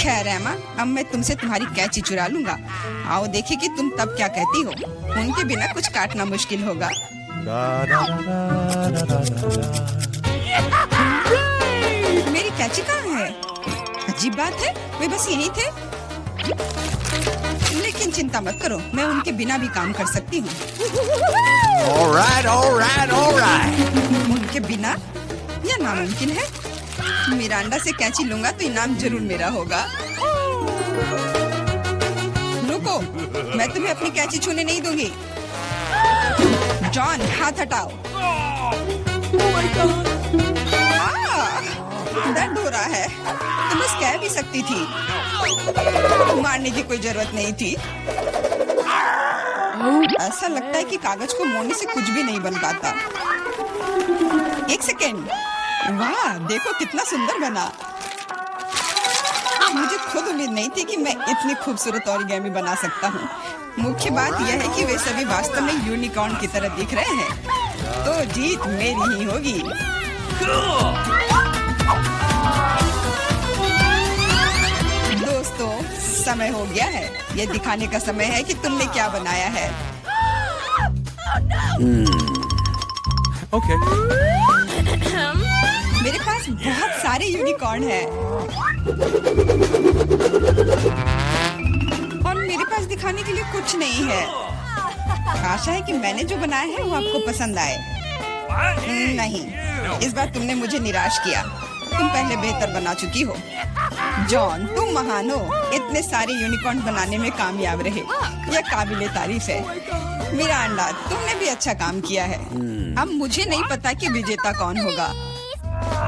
S1: खैर एमा, अब मैं तुमसे तुम्हारी कैंची चुरा लूंगा। आओ देखें कि तुम तब क्या कहती हो। उनके बिना कुछ काटना मुश्किल होगा। मेरी कैंची कहाँ है? अजीब बात है, वे बस यहीं थे। लेकिन चिंता मत करो, मैं उनके बिना भी काम कर सकती हूँ।
S4: All right.
S1: उनके बिना? यह नामुमकिन है। मिरांडा से कैंची लूंगा तो इनाम जरूर मेरा होगा। रुको, मैं तुम्हें अपनी कैंची छूने नहीं दूंगी। जॉन, हाथ हटाओ। दर्द हो रहा है। तुम बस कह भी सकती थी। मारने की कोई जरूरत नहीं थी। ऐसा लगता है कि कागज को मोड़ने से कुछ भी नहीं बन पाता। एक सेकेंड, वाह देखो कितना सुंदर बना। मुझे खुद उम्मीद नहीं थी कि मैं इतनी खूबसूरत ओरिगामी बना सकता हूँ। मुख्य बात यह है कि वे सभी वास्तव में यूनिकॉर्न की तरह दिख रहे हैं, तो जीत मेरी ही होगी। दोस्तों, समय हो गया है। ये दिखाने का समय है कि तुमने क्या बनाया है।
S2: Okay.
S1: मेरे पास बहुत सारे यूनिकॉर्न हैं और मेरे पास दिखाने के लिए कुछ नहीं है। आशा है कि मैंने जो बनाया है वो आपको पसंद आए। नहीं, इस बार तुमने मुझे निराश किया। तुम पहले बेहतर बना चुकी हो। जॉन, तुम महान हो। इतने सारे यूनिकॉर्न बनाने में कामयाब रहे, यह काबिले तारीफ है। मिरांडा, तुमने भी अच्छा काम किया है। अब मुझे नहीं पता कि विजेता कौन होगा।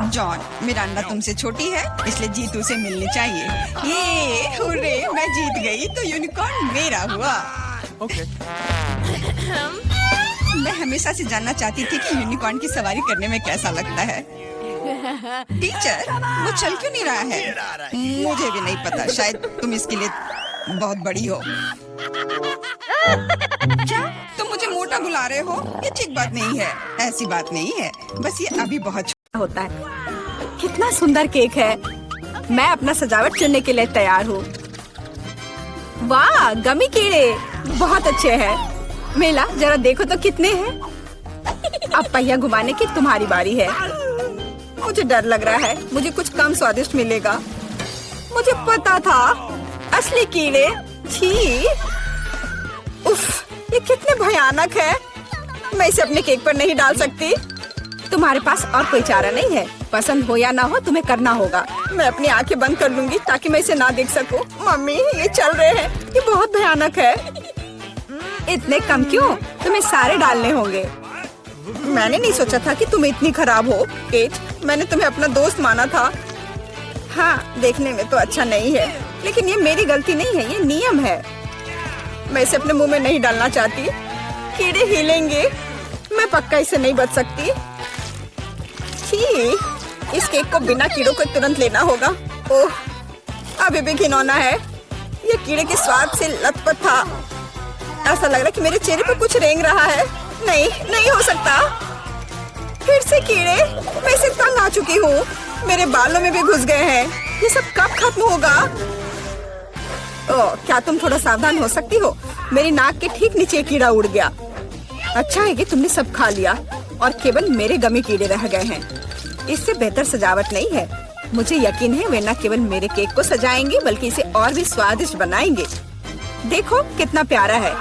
S1: जॉन, मिरांडा तुमसे छोटी है, इसलिए जीत उसे मिलनी चाहिए। ये हुर्रे, मैं जीत गई तो यूनिकॉर्न मेरा हुआ।
S2: Okay.
S1: मैं हमेशा से जानना चाहती थी कि यूनिकॉर्न की सवारी करने में कैसा लगता है। टीचर, वो चल क्यों नहीं रहा है? मुझे भी नहीं पता, शायद तुम इसके लिए बहुत बड़ी हो। क्या तुम मुझे मोटा बुला रहे हो? ये ठीक बात नहीं है। ऐसी बात नहीं है, बस ये अभी बहुत
S3: होता है। कितना सुंदर केक है। मैं अपना सजावट चुनने के लिए तैयार हूँ। वाह, गमी कीड़े बहुत अच्छे हैं। मेला, जरा देखो तो कितने हैं। अब पहिया घुमाने की तुम्हारी बारी है। मुझे डर लग रहा है, मुझे कुछ कम स्वादिष्ट मिलेगा। मुझे पता था, असली कीड़े। छी, उफ, ये कितने भयानक है। मैं इसे अपने केक पर नहीं डाल सकती। तुम्हारे पास और कोई चारा नहीं है। पसंद हो या ना हो, तुम्हें करना होगा। मैं अपनी आंखें बंद कर लूंगी ताकि मैं इसे ना देख सकूं। मम्मी, ये चल रहे हैं, ये बहुत भयानक है। इतने कम क्यों? तुम्हें सारे डालने होंगे। मैंने नहीं सोचा था कि तुम इतनी खराब हो। केट, मैंने तुम्हें अपना दोस्त माना था। हाँ, देखने में तो अच्छा नहीं है, लेकिन ये मेरी गलती नहीं है, ये नियम है। मैं इसे अपने मुंह में नहीं डालना चाहती। कीड़े हिलेंगे, मैं पक्का इसे नहीं बच सकती। छी, इस केक को बिना कीड़ों को तुरंत लेना होगा। ओह, अभी भी घिनौना है। ये कीड़े के स्वाद से लथपथ था। ऐसा लग रहा है कि मेरे चेहरे पर कुछ रेंग रहा है। नहीं, नहीं हो सकता। फिर से कीड़े, मैं इसे तंग आ चुकी हूँ। मेरे बालों में भी घुस गए हैं। ये सब कब खत्म होगा? ओह, क्या तुम थोड़ा सावधान हो सकती हो? मेरी नाक के ठीक नीचे कीड़ा उड़ गया। अच्छा है कि तुमने सब खा लिया और केवल मेरे गमी कीड़े रह गए हैं। इससे बेहतर सजावट नहीं है। मुझे यकीन है वे न केवल मेरे केक को सजाएंगे बल्कि इसे और भी स्वादिष्ट बनाएंगे। देखो कितना प्यारा है।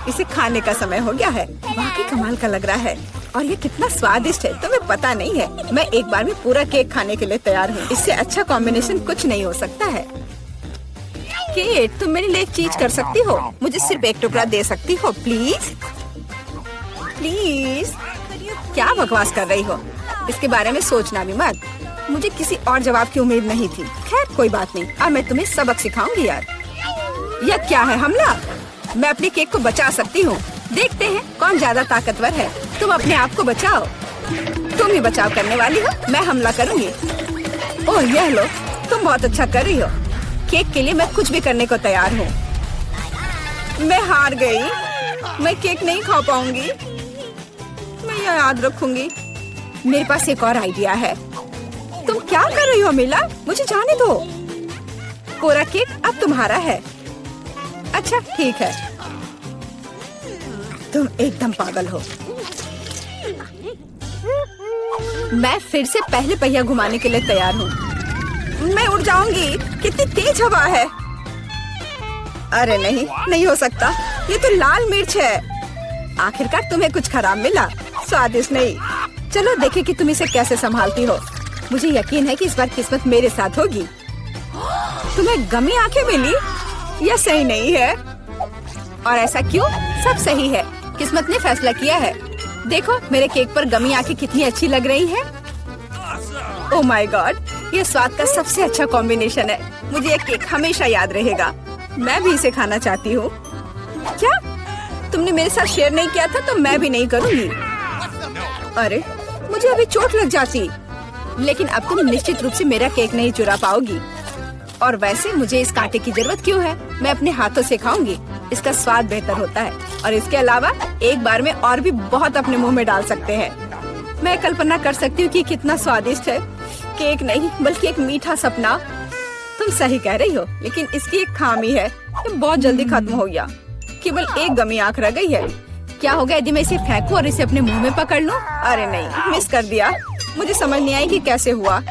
S3: इसे खाने का समय हो गया है। वाकई कमाल का लग रहा है और ये कितना स्वादिष्ट है, तुम्हें पता नहीं है। मैं एक बार में पूरा केक खाने के लिए तैयार हूँ। इससे अच्छा कॉम्बिनेशन कुछ नहीं हो सकता है। केट, तुम मेरे लिए एक चीज कर सकती हो? मुझे सिर्फ एक टुकड़ा दे सकती हो प्लीज? प्लीज। क्या बकवास कर रही हो? इसके बारे में सोचना भी मत। मुझे किसी और जवाब की उम्मीद नहीं थी। खैर कोई बात नहीं, अब मैं तुम्हें सबक सिखाऊंगी यार। यह क्या है, हमला? मैं अपने केक को बचा सकती हूँ। देखते हैं कौन ज्यादा ताकतवर है। तुम अपने आप को बचाओ। तुम ही बचाव करने वाली हो, मैं हमला करूंगी। ओह यह लो, तुम बहुत अच्छा कर रही हो। केक के लिए मैं कुछ भी करने को तैयार हूँ। मैं हार गई। मैं केक नहीं खा पाऊंगी। मैं यह याद रखूंगी। मेरे पास एक और आइडिया है। तुम क्या कर रही हो मिला? मुझे जाने दो। पूरा केक अब तुम्हारा है। अच्छा ठीक है। तुम एकदम पागल हो। मैं फिर से पहले पहिया घुमाने के लिए तैयार हूँ। मैं उड़ जाऊंगी। कितनी तेज हवा है। अरे नहीं, नहीं हो सकता। ये तो लाल मिर्च है। आखिरकार तुम्हें कुछ खराब मिला, स्वादिष्ट नहीं। चलो देखें कि तुम इसे कैसे संभालती हो। मुझे यकीन है कि इस बार किस्मत मेरे साथ होगी। तुम्हें गमी आंखें मिली? यह सही नहीं है। और ऐसा क्यों? सब सही है। किस्मत ने फैसला किया है। देखो मेरे केक पर गमी आंखें कितनी अच्छी लग रही है। ओह माय गॉड, ये स्वाद का सबसे अच्छा कॉम्बिनेशन है। मुझे ये केक हमेशा याद रहेगा। मैं भी इसे खाना चाहती हूँ। क्या तुमने मेरे साथ शेयर नहीं किया था तो मैं भी नहीं करूँगी। अरे मुझे अभी चोट लग जाती, लेकिन अब तुम निश्चित रूप से मेरा केक नहीं चुरा पाओगी। और वैसे मुझे इस कांटे की जरूरत क्यों है? मैं अपने हाथों से खाऊंगी, इसका स्वाद बेहतर होता है। और इसके अलावा एक बार में और भी बहुत अपने मुंह में डाल सकते हैं। मैं कल्पना कर सकती हूँ कि कितना स्वादिष्ट है। केक नहीं बल्कि एक मीठा सपना। तुम सही कह रही हो, लेकिन इसकी एक खामी है, ये बहुत जल्दी खत्म हो गया। केवल एक गमी आंख रह गई है। क्या होगा यदि मैं इसे फेंकूं और इसे अपने मुंह में पकड़ लूं? अरे नहीं, मिस कर दिया। मुझे समझ नहीं आई कि कैसे हुआ।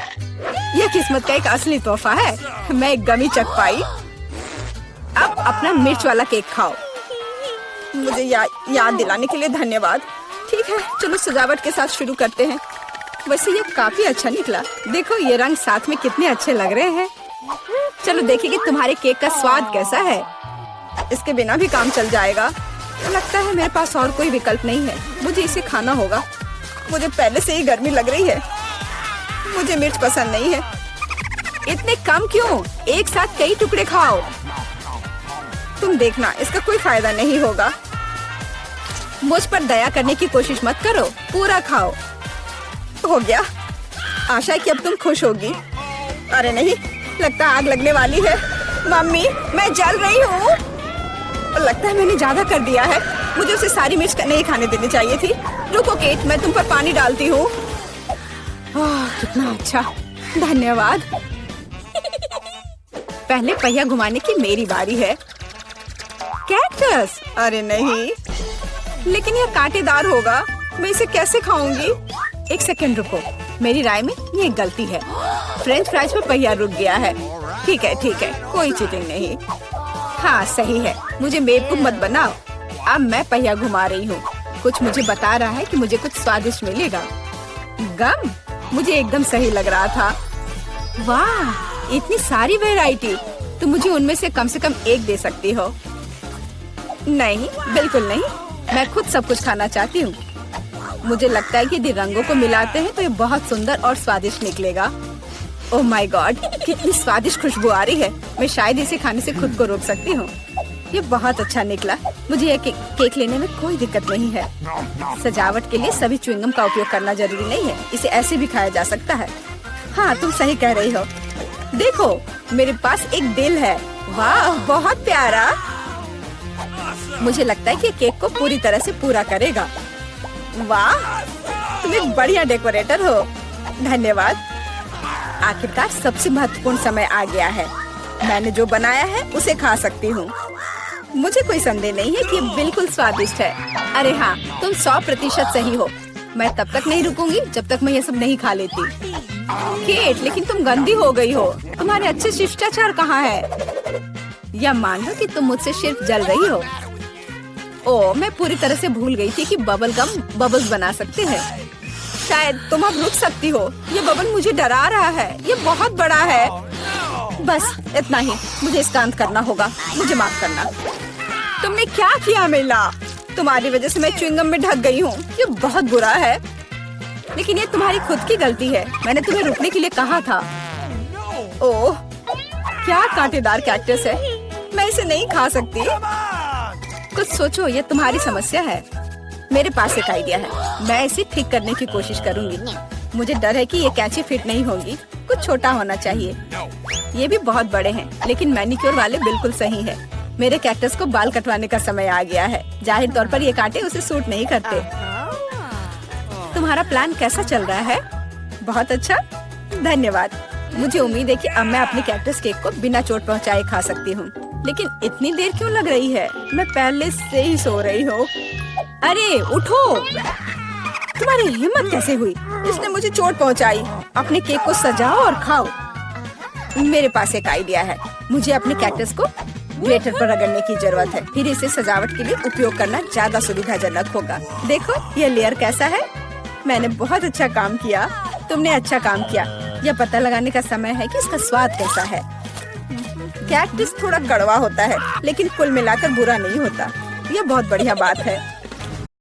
S3: यह किस्मत का एक असली तोहफा है। मैं एक गमी चख पाई। अब अपना मिर्च वाला केक खाओ। मुझे याद दिलाने के लिए धन्यवाद। ठीक है, चलो सजावट के साथ शुरू करते हैं। वैसे ये काफी अच्छा निकला। देखो ये रंग साथ में कितने अच्छे लग रहे हैं। चलो देखिए कि तुम्हारे केक का स्वाद कैसा है। इसके बिना भी काम चल जाएगा। लगता है मेरे पास और कोई विकल्प नहीं है, मुझे इसे खाना होगा। मुझे पहले से ही गर्मी लग रही है। मुझे मिर्च पसंद नहीं है। इतने कम क्यों? एक साथ कई टुकड़े खाओ। तुम देखना, इसका कोई फायदा नहीं होगा। मुझ पर दया करने की कोशिश मत करो, पूरा खाओ। हो गया। आशा है कि अब तुम खुश होगी। अरे नहीं, लगता आग लगने वाली है। मम्मी, मैं जल रही हूँ। लगता है मैंने ज्यादा कर दिया है। मुझे उसे सारी मिर्च नहीं खाने देनी चाहिए थी। रुको केट, मैं तुम पर पानी डालती हूँ। कितना अच्छा, धन्यवाद। पहले पहिया घुमाने की मेरी बारी है। कैक्टस? अरे नहीं, लेकिन यह कांटेदार होगा। मैं इसे कैसे खाऊंगी? एक सेकंड रुको, मेरी राय में ये गलती है। फ्रेंच फ्राइज पर पहिया रुक गया है। ठीक है, कोई चीटिंग नहीं। हाँ सही है, मुझे बेवकूफ मत बनाओ। अब मैं पहिया घुमा रही हूँ। कुछ मुझे बता रहा है कि मुझे कुछ स्वादिष्ट मिलेगा। गम? मुझे एकदम सही लग रहा था। वाह, इतनी सारी वैरायटी। तुम मुझे उनमें से कम एक दे सकती हो। नहीं, बिल्कुल नहीं। मैं खुद सब कुछ खाना चाहती हूँ। मुझे लगता है कि यदि रंगों को मिलाते हैं तो ये बहुत सुंदर और स्वादिष्ट निकलेगा। ओह माय गॉड, कितनी स्वादिष्ट खुशबू आ रही है। मैं शायद इसे खाने से खुद को रोक सकती हूँ। ये बहुत अच्छा निकला। मुझे यह केक लेने में कोई दिक्कत नहीं है। सजावट के लिए सभी च्युइंगम का उपयोग करना जरूरी नहीं है। इसे ऐसे भी खाया जा सकता है। हाँ, तुम सही कह रही हो। देखो, मेरे पास एक दिल है। वाह, बहुत प्यारा। मुझे लगता है कि केक को पूरी तरह से पूरा करेगा। वाह, तुम एक बढ़िया डेकोरेटर हो। धन्यवाद। आखिरकार सबसे महत्वपूर्ण समय आ गया है। मैंने जो बनाया है उसे खा सकती हूँ। मुझे कोई संदेह नहीं है कि ये बिल्कुल स्वादिष्ट है। अरे हाँ, तुम 100% सही हो। मैं तब तक नहीं रुकूंगी जब तक मैं ये सब नहीं खा लेती। केट, लेकिन तुम गंदी हो गई हो। तुम्हारे अच्छे शिष्टाचार कहाँ है? या मान लो कि तुम मुझसे सिर्फ जल रही हो। ओह, मैं पूरी तरह से भूल गई थी कि बबल गम बबल्स बना सकते हैं। शायद तुम अब रुक सकती हो। ये बबल मुझे डरा रहा है। ये बहुत बड़ा है। बस इतना ही, मुझे इसका अंत करना होगा। मुझे माफ करना। तुमने क्या किया मिला? तुम्हारी वजह से मैं च्युइंगम में ढक गई हूँ। ये बहुत बुरा है, लेकिन ये तुम्हारी खुद की गलती है। मैंने तुम्हें रुकने के लिए कहा था। ओह, क्या कांटेदार कैक्टस है। मैं इसे नहीं खा सकती। कुछ सोचो, ये तुम्हारी समस्या है। मेरे पास एक आइडिया है। मैं इसे ठीक करने की कोशिश करूंगी। मुझे डर है कि ये कैंची फिट नहीं होगी। कुछ छोटा होना चाहिए। ये भी बहुत बड़े हैं, लेकिन मैनिक्योर वाले बिल्कुल सही है। मेरे कैक्टस को बाल कटवाने का समय आ गया है। जाहिर तौर पर ये कांटे उसे सूट नहीं करते। तुम्हारा प्लान कैसा चल रहा है? बहुत अच्छा, धन्यवाद। मुझे उम्मीद है कि अब मैं अपने कैक्टस केक को बिना चोट पहुंचाए खा सकती हूँ। लेकिन इतनी देर क्यों लग रही है? मैं पहले से ही सो रही हूँ। अरे उठो, तुम्हारी हिम्मत कैसे हुई? इसने मुझे चोट पहुंचाई। अपने केक को सजाओ और खाओ। मेरे पास एक आइडिया है। मुझे अपने कैक्टस को ग्रेटर पर रगड़ने की जरूरत है। फिर इसे सजावट के लिए उपयोग करना ज्यादा सुविधाजनक होगा। देखो ये लेयर कैसा है। मैंने बहुत अच्छा काम किया। तुमने अच्छा काम किया। यह पता लगाने का समय है कि इसका स्वाद कैसा है। कैक्टस थोड़ा कड़वा होता है, लेकिन कुल मिलाकर बुरा नहीं होता। यह बहुत बढ़िया बात है।